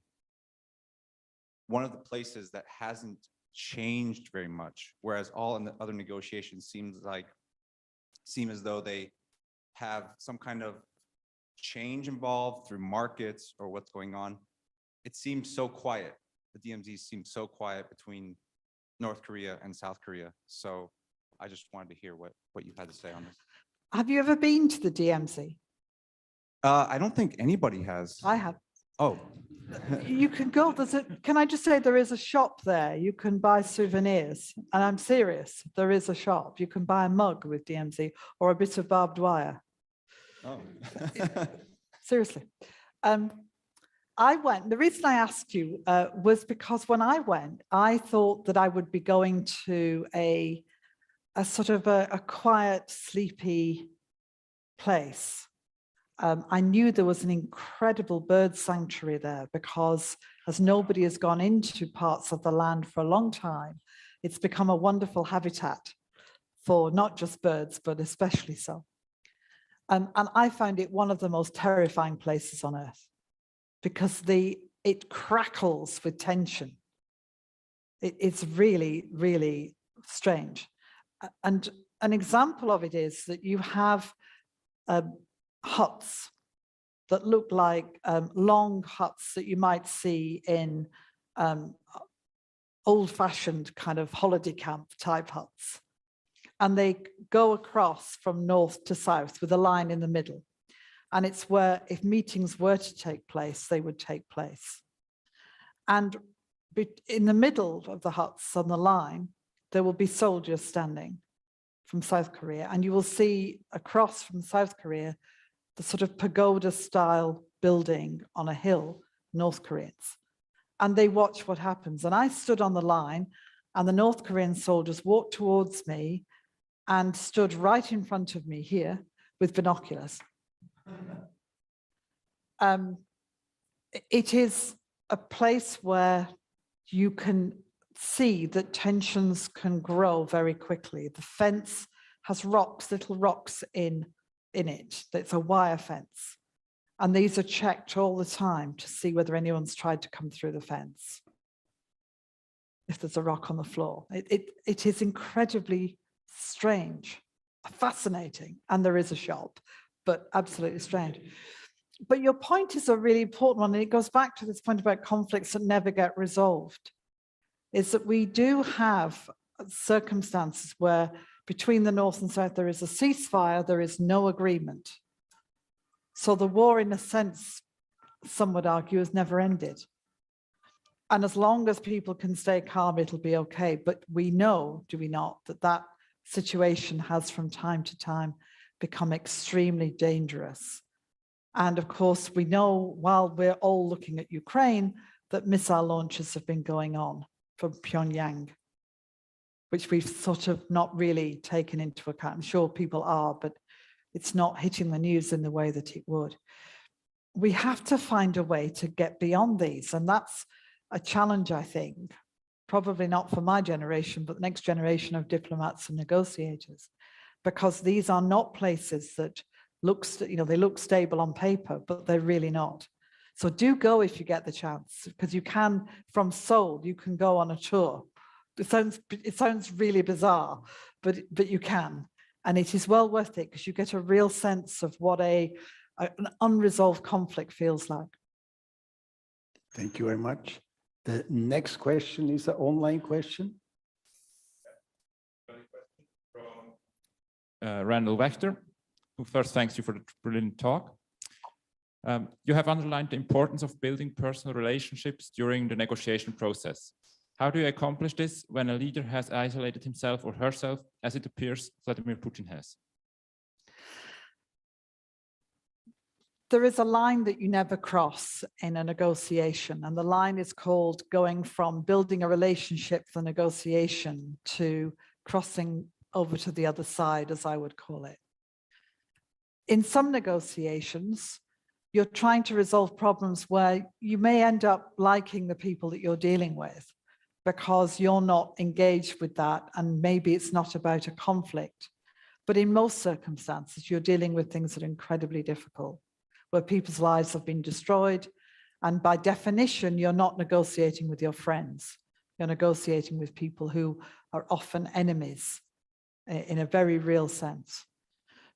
places that hasn't changed very much, whereas all in the other negotiations seem as though they have some kind of change involved through markets or what's going on. It seems so quiet. The DMZ seems so quiet between North Korea and South Korea. So I just wanted to hear what you had to say on this. Have you ever been to the DMZ? I don't think anybody has. I have. Oh. You can go, can I just say there is a shop there. You can buy souvenirs, and I'm serious, there is a shop. You can buy a mug with DMZ or a bit of barbed wire. Oh. Seriously. I went, the reason I asked you was because when I went, I thought that I would be going to a sort of a quiet, sleepy place. I knew there was an incredible bird sanctuary there because as nobody has gone into parts of the land for a long time, it's become a wonderful habitat for not just birds, but especially so. And I found it one of the most terrifying places on earth because it crackles with tension. It's really, really strange. And an example of it is that you have huts that look like long huts that you might see in old-fashioned kind of holiday camp type huts. And they go across from north to south with a line in the middle. And it's where, if meetings were to take place, they would take place. And in the middle of the huts on the line, there will be soldiers standing from South Korea. And you will see across from South Korea, the sort of pagoda style building on a hill, North Koreans. And they watch what happens. And I stood on the line and the North Korean soldiers walked towards me and stood right in front of me here with binoculars. It is a place where you can see that tensions can grow very quickly. The fence has rocks, little rocks in it. It's a wire fence. And these are checked all the time to see whether anyone's tried to come through the fence. If there's a rock on the floor. It is incredibly strange, fascinating. And there is a shop, but absolutely strange. But your point is a really important one. And it goes back to this point about conflicts that never get resolved. Is that we do have circumstances where between the North and South, there is a ceasefire, there is no agreement. So the war, in a sense, some would argue, has never ended. And as long as people can stay calm, it'll be okay. But we know, do we not, that that situation has from time to time become extremely dangerous. And of course, we know while we're all looking at Ukraine, that missile launches have been going on from Pyongyang, which we've sort of not really taken into account. I'm sure people are, but it's not hitting the news in the way that it would. We have to find a way to get beyond these. And that's a challenge, I think, probably not for my generation, but the next generation of diplomats and negotiators, because these are not places that they look stable on paper, but they're really not. So do go if you get the chance, because you can, from Seoul, you can go on a tour. It sounds really bizarre, but you can. And it is well worth it, because you get a real sense of what an unresolved conflict feels like. Thank you very much. The next question is an online question. Randall Wachter, who first thanks you for the brilliant talk. You have underlined the importance of building personal relationships during the negotiation process. How do you accomplish this when a leader has isolated himself or herself, as it appears Vladimir Putin has? There is a line that you never cross in a negotiation, and the line is called going from building a relationship for negotiation to crossing over to the other side, as I would call it. In some negotiations, you're trying to resolve problems where you may end up liking the people that you're dealing with because you're not engaged with that, and maybe it's not about a conflict. But in most circumstances, you're dealing with things that are incredibly difficult, where people's lives have been destroyed. And by definition, you're not negotiating with your friends. You're negotiating with people who are often enemies in a very real sense.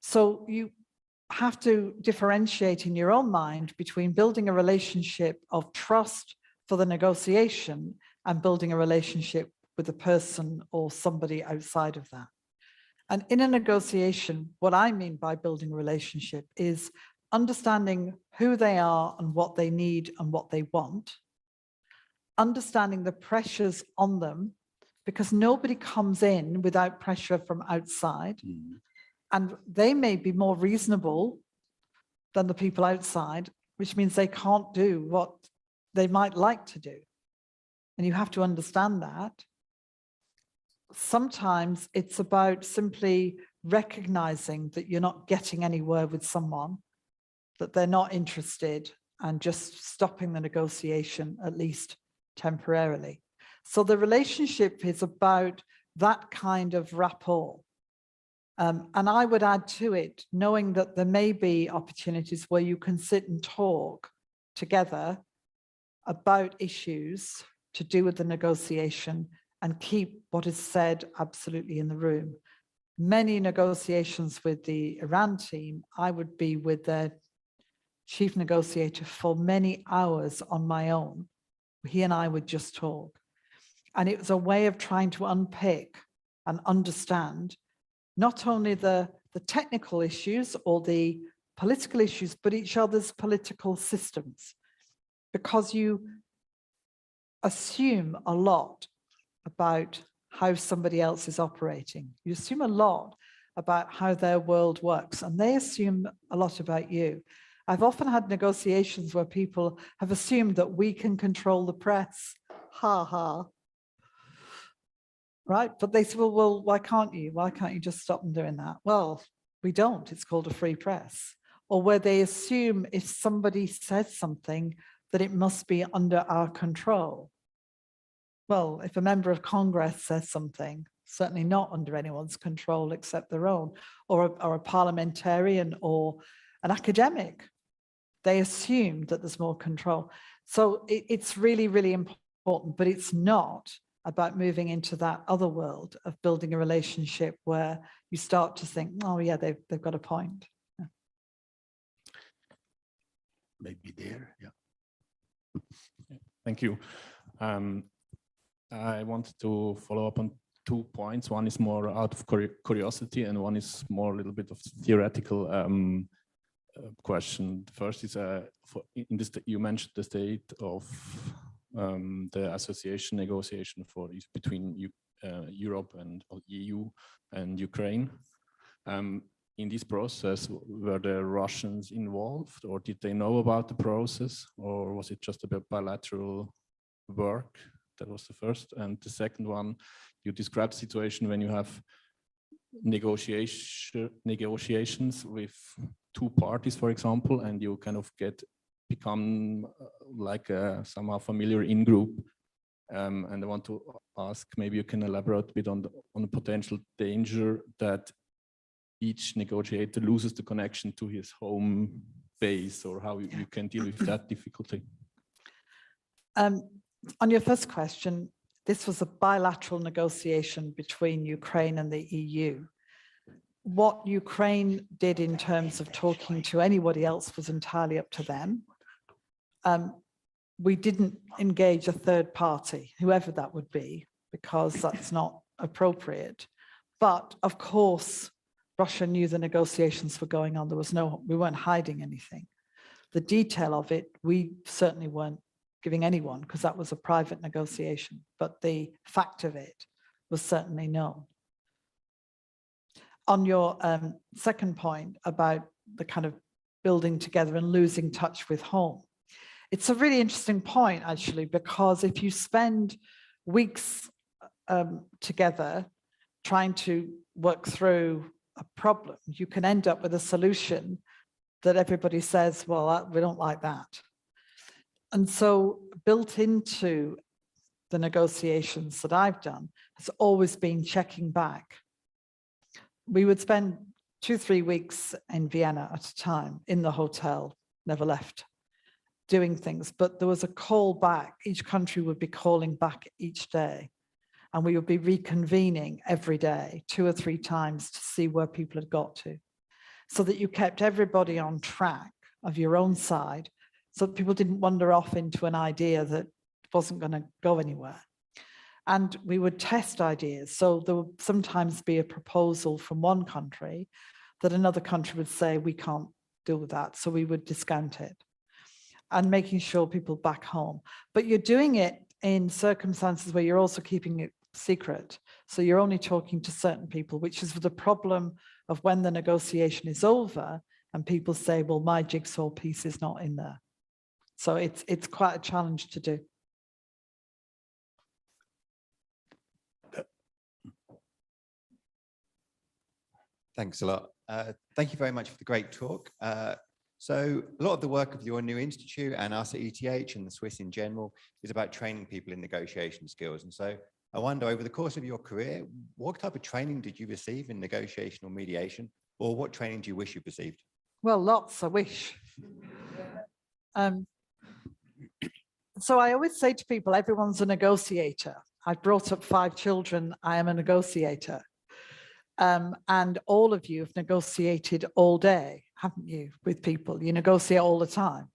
So you have to differentiate in your own mind between building a relationship of trust for the negotiation and building a relationship with a person or somebody outside of that. And in a negotiation, what I mean by building a relationship is understanding who they are and what they need and what they want, understanding the pressures on them, because nobody comes in without pressure from outside. Mm-hmm. And they may be more reasonable than the people outside, which means they can't do what they might like to do. And you have to understand that. Sometimes it's about simply recognizing that you're not getting anywhere with someone, that they're not interested, and just stopping the negotiation, at least temporarily. So the relationship is about that kind of rapport. And I would add to it, knowing that there may be opportunities where you can sit and talk together about issues to do with the negotiation and keep what is said absolutely in the room. Many negotiations with the Iran team, I would be with their chief negotiator for many hours on my own. He and I would just talk. And it was a way of trying to unpick and understand not only the technical issues or the political issues, but each other's political systems. Because you assume a lot about how somebody else is operating. You assume a lot about how their world works, and they assume a lot about you. I've often had negotiations where people have assumed that we can control the press. Ha ha. Right? But they say, well, why can't you? Why can't you just stop them doing that? Well, we don't. It's called a free press. Or where they assume if somebody says something, that it must be under our control. Well, if a member of Congress says something, certainly not under anyone's control except their own, or a parliamentarian or an academic, they assume that there's more control. So it's really, really important, but it's not about moving into that other world of building a relationship where you start to think, oh yeah, they've got a point. Yeah. Maybe there, yeah. Thank you. I wanted to follow up on 2 points. One is more out of curiosity, and one is more a little bit of theoretical question. The first is, you mentioned the state of the association negotiation between Europe and EU and Ukraine. in this process, were the Russians involved, or did they know about the process, or was it just a bilateral work? That was the first. And the second one, you described the situation when you have negotiations with two parties, for example, and you kind of become like a somehow familiar in-group. And I want to ask, maybe you can elaborate a bit on the potential danger that each negotiator loses the connection to his home base, or how you can deal with that difficulty. On your first question, this was a bilateral negotiation between Ukraine and the EU. What Ukraine did in terms of talking to anybody else was entirely up to them. We didn't engage a third party, whoever that would be, because that's not appropriate. But of course, Russia knew the negotiations were going on. We weren't hiding anything. The detail of it, we certainly weren't giving anyone, because that was a private negotiation, but the fact of it was certainly known. On your second point about the kind of building together and losing touch with home, it's a really interesting point, actually, because if you spend weeks together trying to work through a problem, you can end up with a solution that everybody says, well, we don't like that. And so built into the negotiations that I've done has always been checking back. We would spend 2-3 weeks in Vienna at a time in the hotel, never left, doing things. But there was a call back. Each country would be calling back each day. And we would be reconvening every day, 2 or 3 times, to see where people had got to, so that you kept everybody on track of your own side, so that people didn't wander off into an idea that wasn't going to go anywhere. And we would test ideas. So there would sometimes be a proposal from one country that another country would say, we can't deal with that. So we would discount it, and making sure people back home. But you're doing it in circumstances where you're also keeping it secret. So you're only talking to certain people, which is the problem of when the negotiation is over and people say, well, my jigsaw piece is not in there. So it's quite a challenge to do. Thanks a lot. Thank you very much for the great talk. So a lot of the work of your new institute and us at ETH and the Swiss in general is about training people in negotiation skills. And so I wonder, over the course of your career, what type of training did you receive in negotiation or mediation, or what training do you wish you received? Well, lots, I wish. So I always say to people, everyone's a negotiator. I've brought up 5 children. I am a negotiator. And all of you have negotiated all day, haven't you, with people? You negotiate all the time.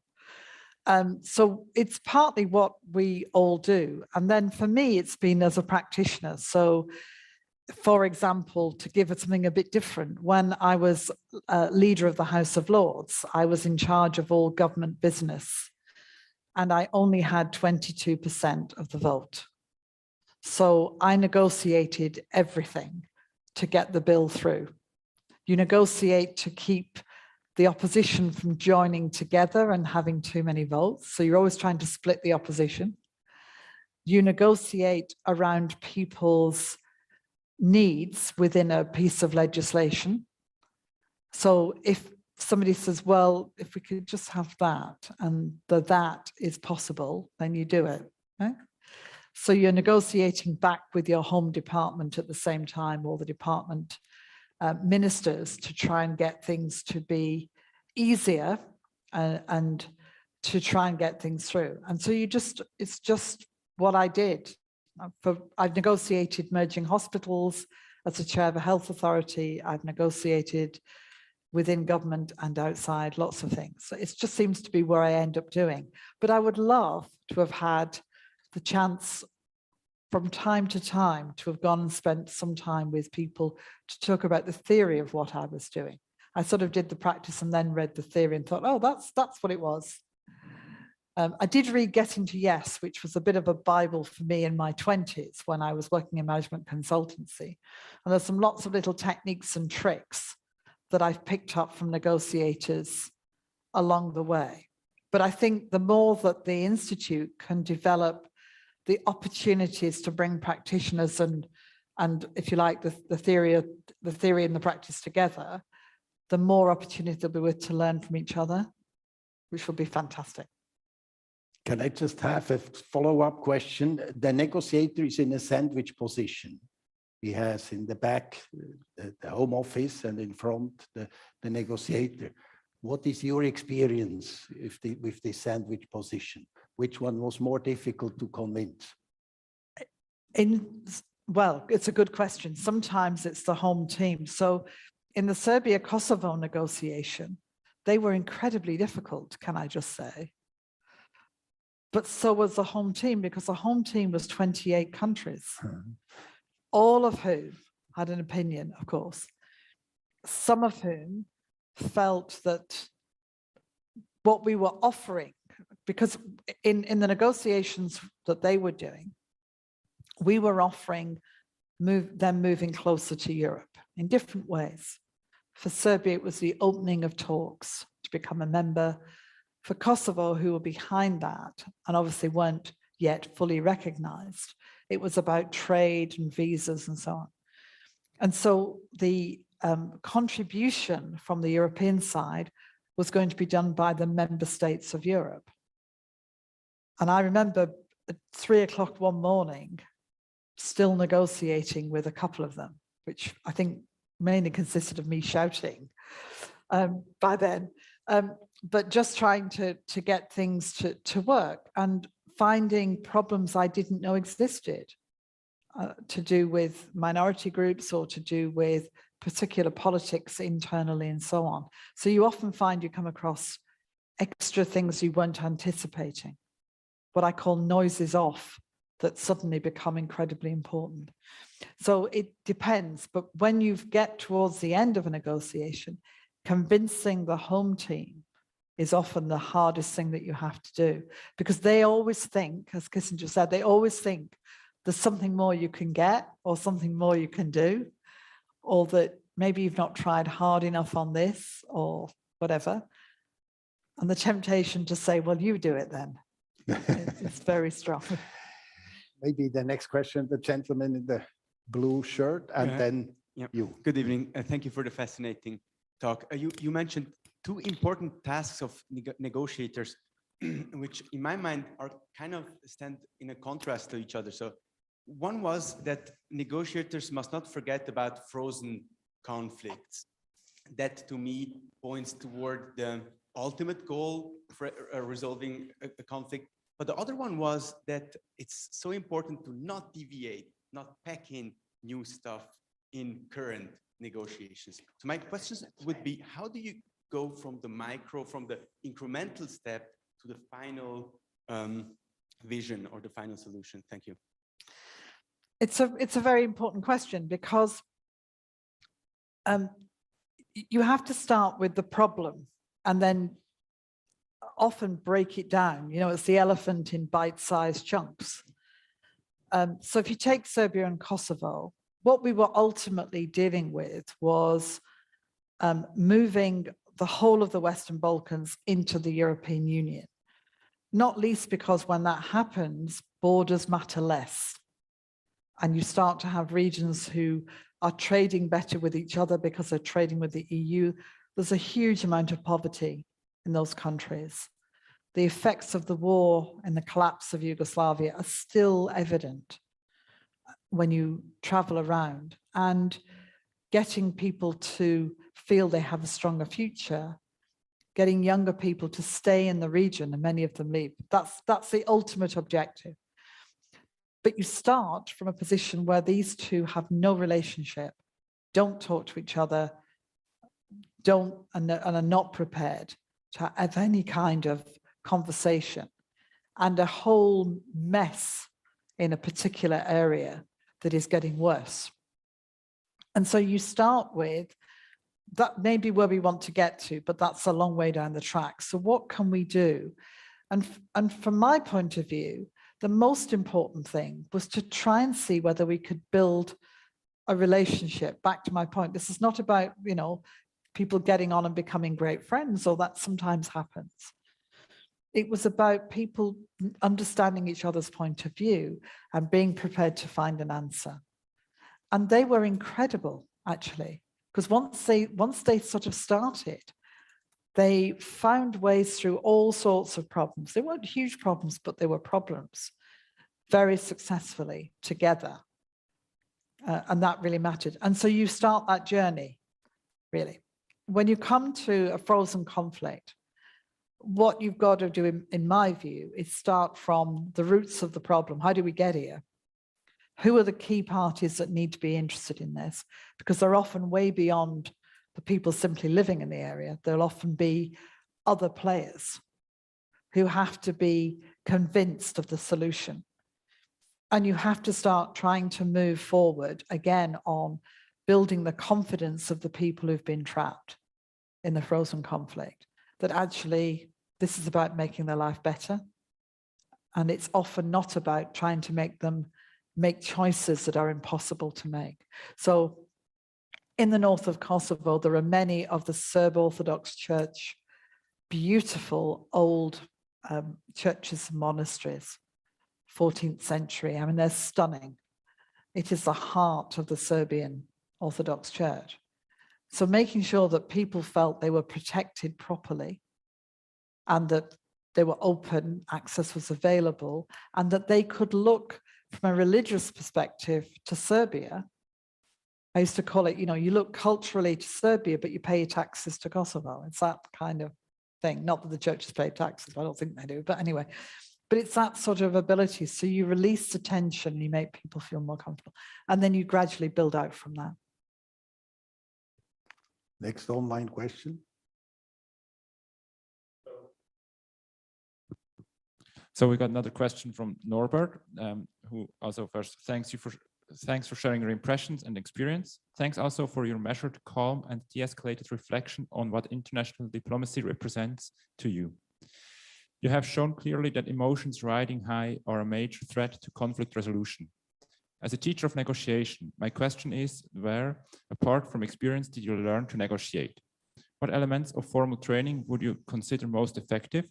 So it's partly what we all do. And then for me, it's been as a practitioner. So, for example, to give it something a bit different, when I was leader of the House of Lords, I was in charge of all government business, and I only had 22% of the vote. So I negotiated everything to get the bill through. You negotiate to keep the opposition from joining together and having too many votes. So you're always trying to split the opposition. You negotiate around people's needs within a piece of legislation. So if somebody says, well, if we could just have that, and that is possible, then you do it. Okay? So you're negotiating back with your home department at the same time, or the department ministers, to try and get things to be easier and to try and get things through. And so it's just what I did. I've negotiated merging hospitals as a chair of a health authority. I've negotiated within government and outside, lots of things. So it just seems to be where I end up doing. But I would love to have had the chance from time to time to have gone and spent some time with people to talk about the theory of what I was doing. I sort of did the practice and then read the theory and thought, oh, that's what it was. I did read Getting to Yes, which was a bit of a Bible for me in my 20s when I was working in management consultancy. And there's lots of little techniques and tricks that I've picked up from negotiators along the way. But I think the more that the Institute can develop the opportunities to bring practitioners and if you like, the theory and the practice together, the more opportunity there'll be with to learn from each other, which will be fantastic. Can I just have a follow-up question? The negotiator is in a sandwich position. He has in the back the home office and in front the negotiator. What is your experience with this sandwich position? Which one was more difficult to convince? Well, it's a good question. Sometimes it's the home team. So in the Serbia-Kosovo negotiation, they were incredibly difficult, can I just say? But so was the home team, because the home team was 28 countries, all of whom had an opinion, of course, some of whom felt that what we were offering, because in the negotiations that they were doing, we were offering them moving closer to Europe in different ways. For Serbia, it was the opening of talks to become a member. For Kosovo, who were behind that and obviously weren't yet fully recognized, it was about trade and visas and so on. And so the contribution from the European side was going to be done by the member states of Europe. And I remember at 3 o'clock one morning, still negotiating with a couple of them, which I think mainly consisted of me shouting by then, but just trying to get things to work and finding problems I didn't know existed to do with minority groups or to do with particular politics internally and so on. So you often find you come across extra things you weren't anticipating, what I call noises off, that suddenly become incredibly important. So it depends, but when you get towards the end of a negotiation, convincing the home team is often the hardest thing that you have to do, because they always think, as Kissinger said, they always think there's something more you can get or something more you can do, or that maybe you've not tried hard enough on this or whatever. And the temptation to say, well, you do it then. It's very strong. Maybe the next question, the gentleman in the blue shirt, and then you. Good evening. Thank you for the fascinating talk. You mentioned two important tasks of negotiators, which in my mind are kind of stand in a contrast to each other. So one was that negotiators must not forget about frozen conflicts. That to me points toward the ultimate goal for resolving a conflict. But the other one was that it's so important to not deviate, not pack in new stuff in current negotiations. So my questions would be, how do you go from the micro, from the incremental step to the final vision or the final solution? Thank you. It's a very important question, because you have to start with the problem and then often break it down. You know, it's the elephant in bite-sized chunks. So if you take Serbia and Kosovo, what we were ultimately dealing with was moving the whole of the Western Balkans into the European Union, not least because when that happens, borders matter less. And you start to have regions who are trading better with each other because they're trading with the EU. There's a huge amount of poverty in those countries. The effects of the war and the collapse of Yugoslavia are still evident when you travel around, and getting people to feel they have a stronger future, getting younger people to stay in the region, and many of them leave. That's the ultimate objective. But you start from a position where these two have no relationship, don't talk to each other, and are not prepared to have any kind of conversation, and a whole mess in a particular area that is getting worse. And so you start with, that may be where we want to get to, but that's a long way down the track. So what can we do? And from my point of view, the most important thing was to try and see whether we could build a relationship. Back to my point, this is not about, you know, people getting on and becoming great friends, or that sometimes happens. It was about people understanding each other's point of view and being prepared to find an answer. And they were incredible, actually, because once they sort of started, they found ways through all sorts of problems. They weren't huge problems, but they were problems very successfully together. And that really mattered. And so you start that journey, really. When you come to a frozen conflict, what you've got to do, in my view, is start from the roots of the problem. How do we get here? Who are the key parties that need to be interested in this? Because they're often way beyond the people simply living in the area. There'll often be other players who have to be convinced of the solution. And you have to start trying to move forward again on building the confidence of the people who've been trapped in the frozen conflict, that actually this is about making their life better. And it's often not about trying to make them make choices that are impossible to make. So in the north of Kosovo, there are many of the Serb Orthodox Church, beautiful old churches and monasteries, 14th century. I mean, they're stunning. It is the heart of the Serbian Orthodox Church. So making sure that people felt they were protected properly and that they were open, access was available, and that they could look from a religious perspective to Serbia. I used to call it, you look culturally to Serbia, but you pay your taxes to Kosovo. It's that kind of thing. Not that the churches pay taxes, I don't think they do, but anyway. But it's that sort of ability. So you release the tension, you make people feel more comfortable, and then you gradually build out from that. Next online question. So we got another question from Norbert, who also first thanks for sharing your impressions and experience. Thanks also for your measured, calm, and de-escalated reflection on what international diplomacy represents to you. You have shown clearly that emotions riding high are a major threat to conflict resolution. As a teacher of negotiation, my question is, where, apart from experience, did you learn to negotiate? What elements of formal training would you consider most effective?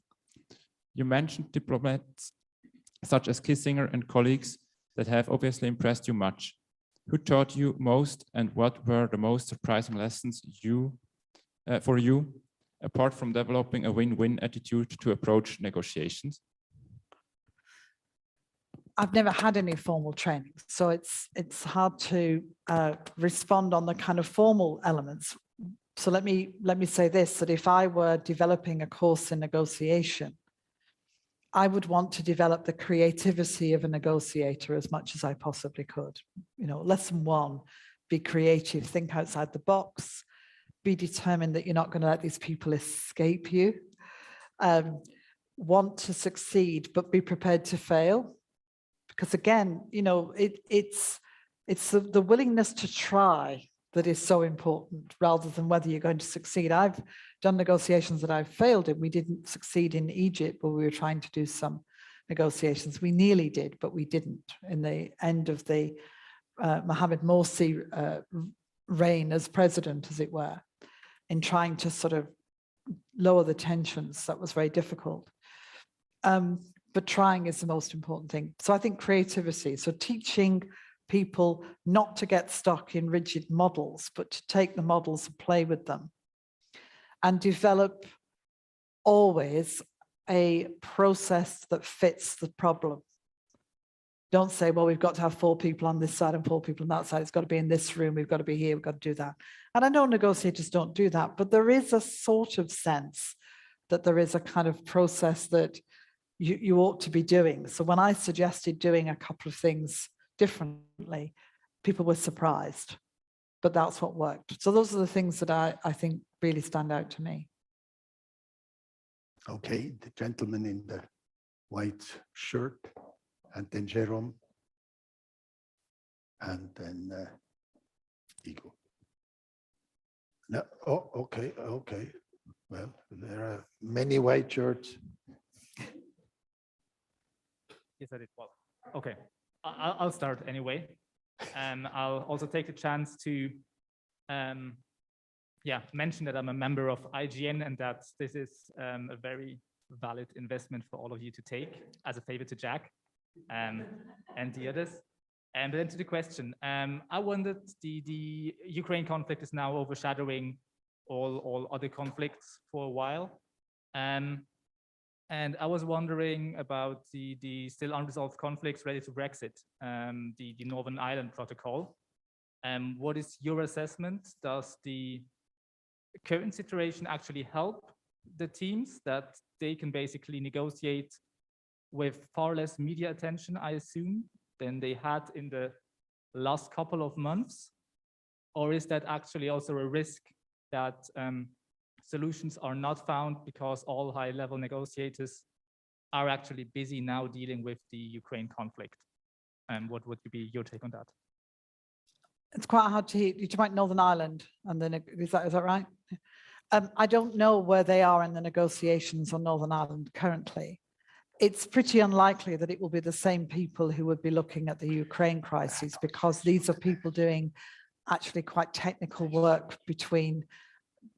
You mentioned diplomats such as Kissinger and colleagues that have obviously impressed you much. Who taught you most, and what were the most surprising lessons for you, apart from developing a win-win attitude to approach negotiations? I've never had any formal training, so it's hard to respond on the kind of formal elements. So let me say this, that if I were developing a course in negotiation, I would want to develop the creativity of a negotiator as much as I possibly could. Lesson 1, be creative, think outside the box, be determined that you're not going to let these people escape you, want to succeed, but be prepared to fail. Because again, it's the willingness to try that is so important, rather than whether you're going to succeed. I've done negotiations that I've failed in. We didn't succeed in Egypt, where we were trying to do some negotiations. We nearly did, but we didn't. In the end of the Mohamed Morsi reign as president, as it were, in trying to sort of lower the tensions, that was very difficult. But trying is the most important thing. So I think creativity, so teaching people not to get stuck in rigid models, but to take the models and play with them, and develop always a process that fits the problem. Don't say, well, we've got to have 4 people on this side and 4 people on that side. It's got to be in this room. We've got to be here. We've got to do that. And I know negotiators don't do that, but there is a sort of sense that there is a kind of process that you ought to be doing. So when I suggested doing a couple of things differently, people were surprised, but that's what worked. So those are the things that I think really stand out to me. Okay, the gentleman in the white shirt, and then Jerome, and then Igor. No, oh, okay. Well, there are many white shirts. Yes, I did. Well, okay. I'll start anyway. I'll also take the chance to mention that I'm a member of IGN and that this is a very valid investment for all of you to take as a favor to Jack and the others. But then to the question, I wondered, the Ukraine conflict is now overshadowing all other conflicts for a while. And I was wondering about the still unresolved conflicts related to Brexit, the Northern Ireland Protocol. What is your assessment? Does the current situation actually help the teams that they can basically negotiate with far less media attention, I assume, than they had in the last couple of months? Or is that actually also a risk that solutions are not found because all high-level negotiators are actually busy now dealing with the Ukraine conflict? What would be your take on that? It's quite hard to hear. You talk about Northern Ireland, and then is that right? I don't know where they are in the negotiations on Northern Ireland currently. It's pretty unlikely that it will be the same people who would be looking at the Ukraine crisis, because these are people doing actually quite technical work between,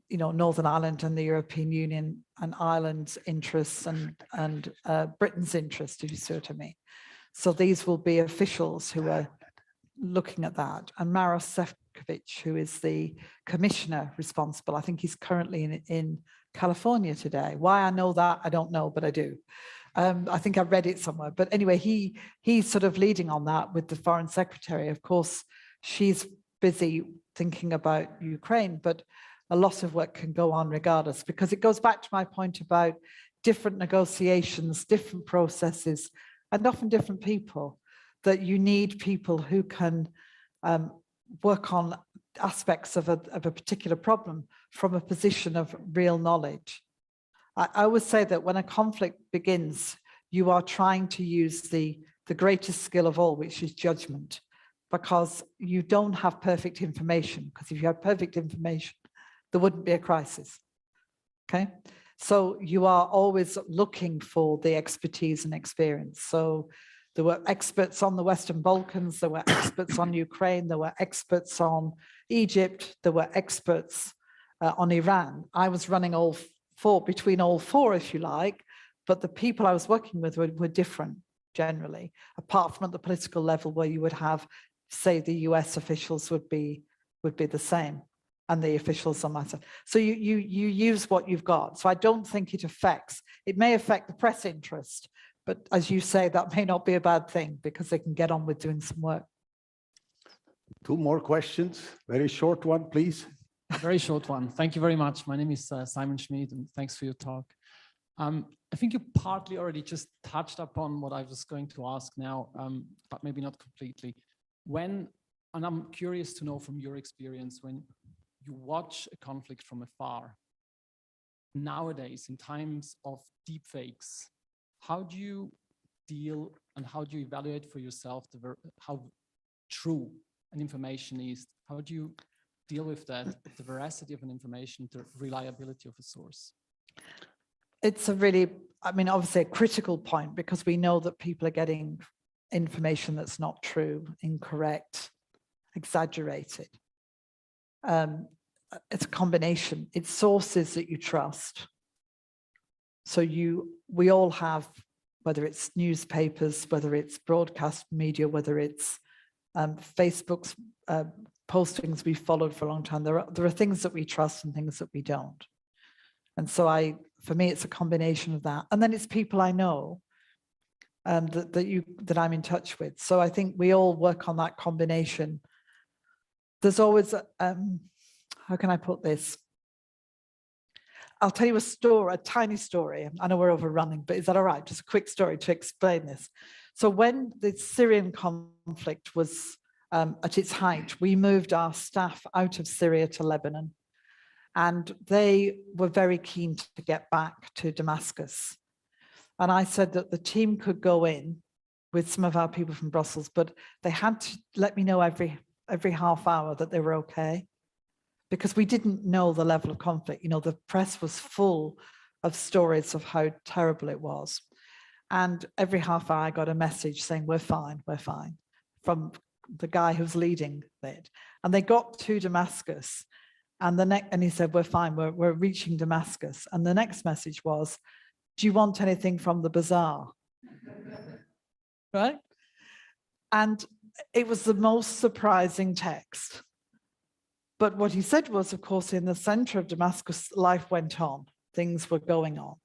Northern Ireland and the European Union, and Ireland's interests and Britain's interests, if you see what I mean. So these will be officials who are looking at that. And Maros Sefcovic, who is the commissioner responsible, I think he's currently in California today. Why I know that, I don't know, but I do. I think I read it somewhere. But anyway, he's sort of leading on that with the foreign secretary. Of course, she's busy thinking about Ukraine, but a lot of work can go on regardless, because it goes back to my point about different negotiations, different processes, and often different people, that you need people who can work on aspects of a particular problem from a position of real knowledge. I always say that when a conflict begins, you are trying to use the greatest skill of all, which is judgment, because you don't have perfect information, because if you had perfect information, there wouldn't be a crisis, okay? So you are always looking for the expertise and experience. So there were experts on the Western Balkans, there were experts on Ukraine, there were experts on Egypt, there were experts on Iran. I was running between all four, if you like, but the people I was working with were different generally, apart from at the political level where you would have, say, the US officials would be the same, and the officials on my side. So you use what you've got. So I don't think it may affect the press interest, but as you say, that may not be a bad thing, because they can get on with doing some work. Two more questions, very short one, please. A very short one. Thank you very much. My name is Simon Schmid, and thanks for your talk. I think you partly already just touched upon what I was going to ask now, but maybe not completely. And I'm curious to know from your experience, when you watch a conflict from afar, nowadays, in times of deepfakes, how do you deal and how do you evaluate for yourself how true an information is? How do you deal with that, the veracity of an information, the reliability of a source? It's a really, obviously a critical point, because we know that people are getting information that's not true, incorrect, exaggerated. It's a combination. It's sources that you trust. So we all have, whether it's newspapers, whether it's broadcast media, whether it's Facebook's postings we've followed for a long time. There are things that we trust and things that we don't. And so for me, it's a combination of that. And then it's people I know that I'm in touch with. So I think we all work on that combination. There's always, how can I put this? I'll tell you a tiny story. I know we're overrunning, but is that all right? Just a quick story to explain this. So when the Syrian conflict was at its height, we moved our staff out of Syria to Lebanon, and they were very keen to get back to Damascus. And I said that the team could go in with some of our people from Brussels, but they had to let me know every half hour that they were okay, because we didn't know the level of conflict. The press was full of stories of how terrible it was. And every half hour I got a message saying, we're fine, from the guy who's leading it. And they got to Damascus, And he said, we're fine, we're reaching Damascus. And the next message was, do you want anything from the bazaar? Right? And it was the most surprising text. But what he said was, of course, in the center of Damascus, life went on, things were going on.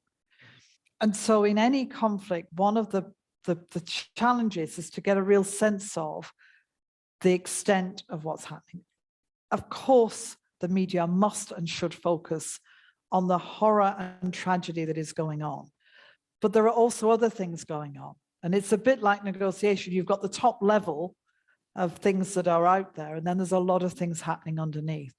And so in any conflict, one of the challenges is to get a real sense of the extent of what's happening. Of course, the media must and should focus on the horror and tragedy that is going on. But there are also other things going on. And it's a bit like negotiation. You've got the top level of things that are out there, and then there's a lot of things happening underneath.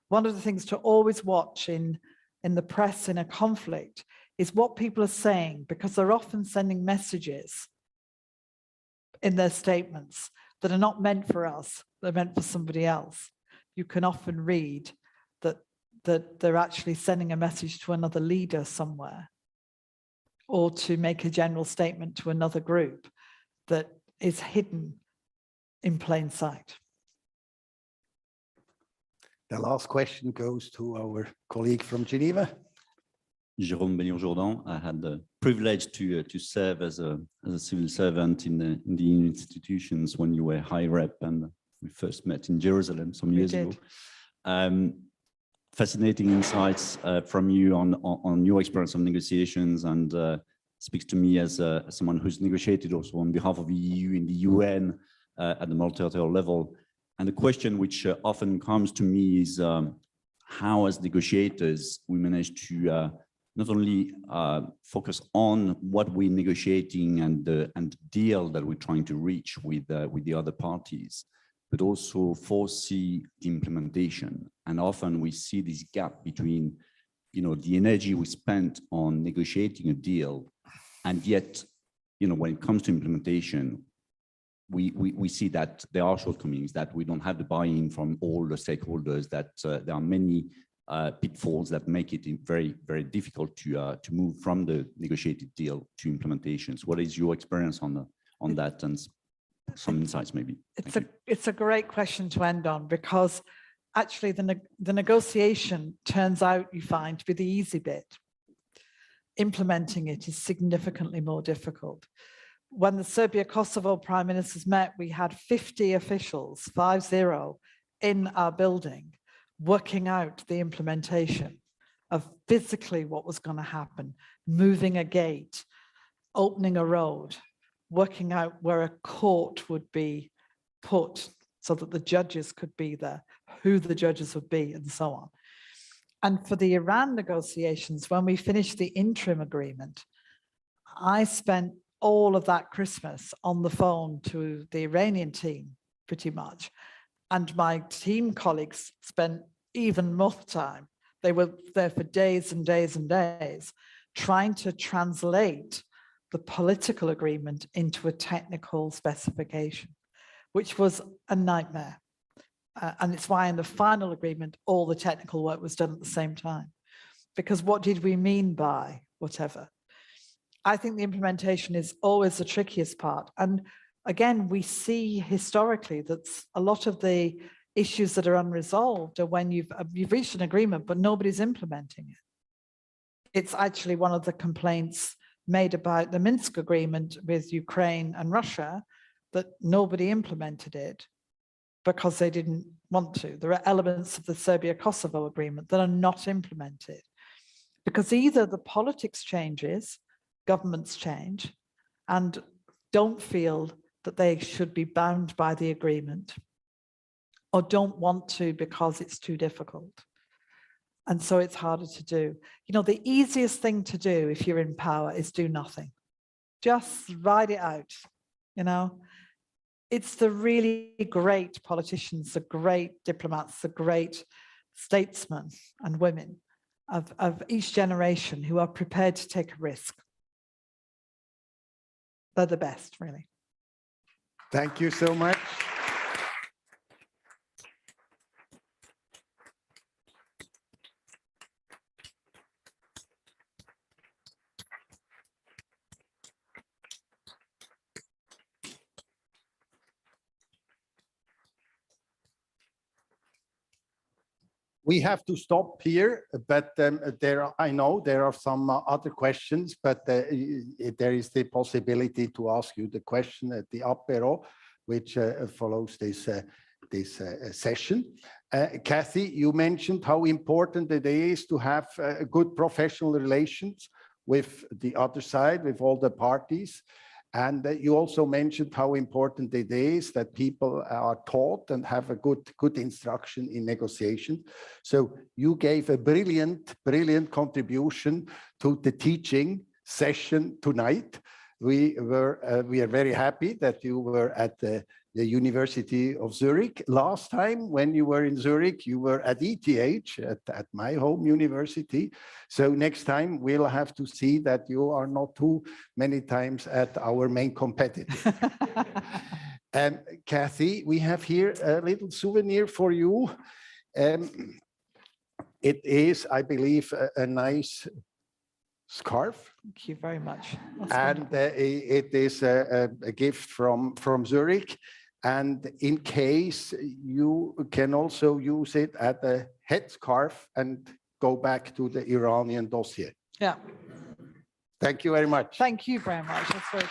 One of the things to always watch in the press in a conflict is what people are saying, because they're often sending messages in their statements that are not meant for us, they're meant for somebody else. You can often read that they're actually sending a message to another leader somewhere, or to make a general statement to another group that is hidden in plain sight. The last question goes to our colleague from Geneva. Jérôme Beniour-Jourdan. I had the privilege to serve as a civil servant in the institutions when you were high rep, and we first met in Jerusalem some years ago. Fascinating insights from you on your experience of negotiations, and speaks to me as someone who's negotiated also on behalf of the EU in the UN at the multilateral level. And the question which often comes to me is how, as negotiators, we manage to not only focus on what we're negotiating and the deal that we're trying to reach with the other parties, but also foresee the implementation. And often we see this gap between, the energy we spent on negotiating a deal, and yet, when it comes to implementation, we see that there are shortcomings, that we don't have the buy-in from all the stakeholders, that there are many pitfalls that make it very, very difficult to move from the negotiated deal to implementations. What is your experience on that, and some insights maybe? It's a great question to end on, because actually the negotiation turns out, you find, to be the easy bit. Implementing it is significantly more difficult. When the Serbia-Kosovo prime ministers met, we had 50 officials, 50, in our building, working out the implementation of physically what was going to happen, moving a gate, opening a road, working out where a court would be put so that the judges could be there, who the judges would be, and so on. And for the Iran negotiations, when we finished the interim agreement, I spent all of that Christmas on the phone to the Iranian team, pretty much. And my team colleagues spent even more time. They were there for days and days and days, trying to translate the political agreement into a technical specification, which was a nightmare. And it's why in the final agreement, all the technical work was done at the same time. Because what did we mean by whatever? I think the implementation is always the trickiest part. And again, we see historically that a lot of the issues that are unresolved are when you've reached an agreement, but nobody's implementing it. It's actually one of the complaints made about the Minsk agreement with Ukraine and Russia, that nobody implemented it because they didn't want to. There are elements of the Serbia-Kosovo agreement that are not implemented because either the politics changes, governments change, and don't feel that they should be bound by the agreement, or don't want to because it's too difficult. And so it's harder to do. The easiest thing to do if you're in power is do nothing. Just ride it out, It's the really great politicians, the great diplomats, the great statesmen and women of each generation who are prepared to take a risk. They're the best, really. Thank you so much. we have to stop here, but I know there are some other questions, but there is the possibility to ask you the question at the apéro, which follows this session. Kathy, you mentioned how important it is to have good professional relations with the other side, with all the parties. And you also mentioned how important it is that people are taught and have a good instruction in negotiation. So you gave a brilliant contribution to the teaching session tonight. We are very happy that you were at the University of Zurich. Last time when you were in Zurich, you were at ETH, at my home university. So next time we'll have to see that you are not too many times at our main competitor. And Kathy, we have here a little souvenir for you. It is, I believe, a nice scarf. Thank you very much. That's And it is a gift from Zurich. And in case you can also use it as a headscarf and go back to the Iranian dossier. Yeah. Thank you very much. Thank you very much. That's very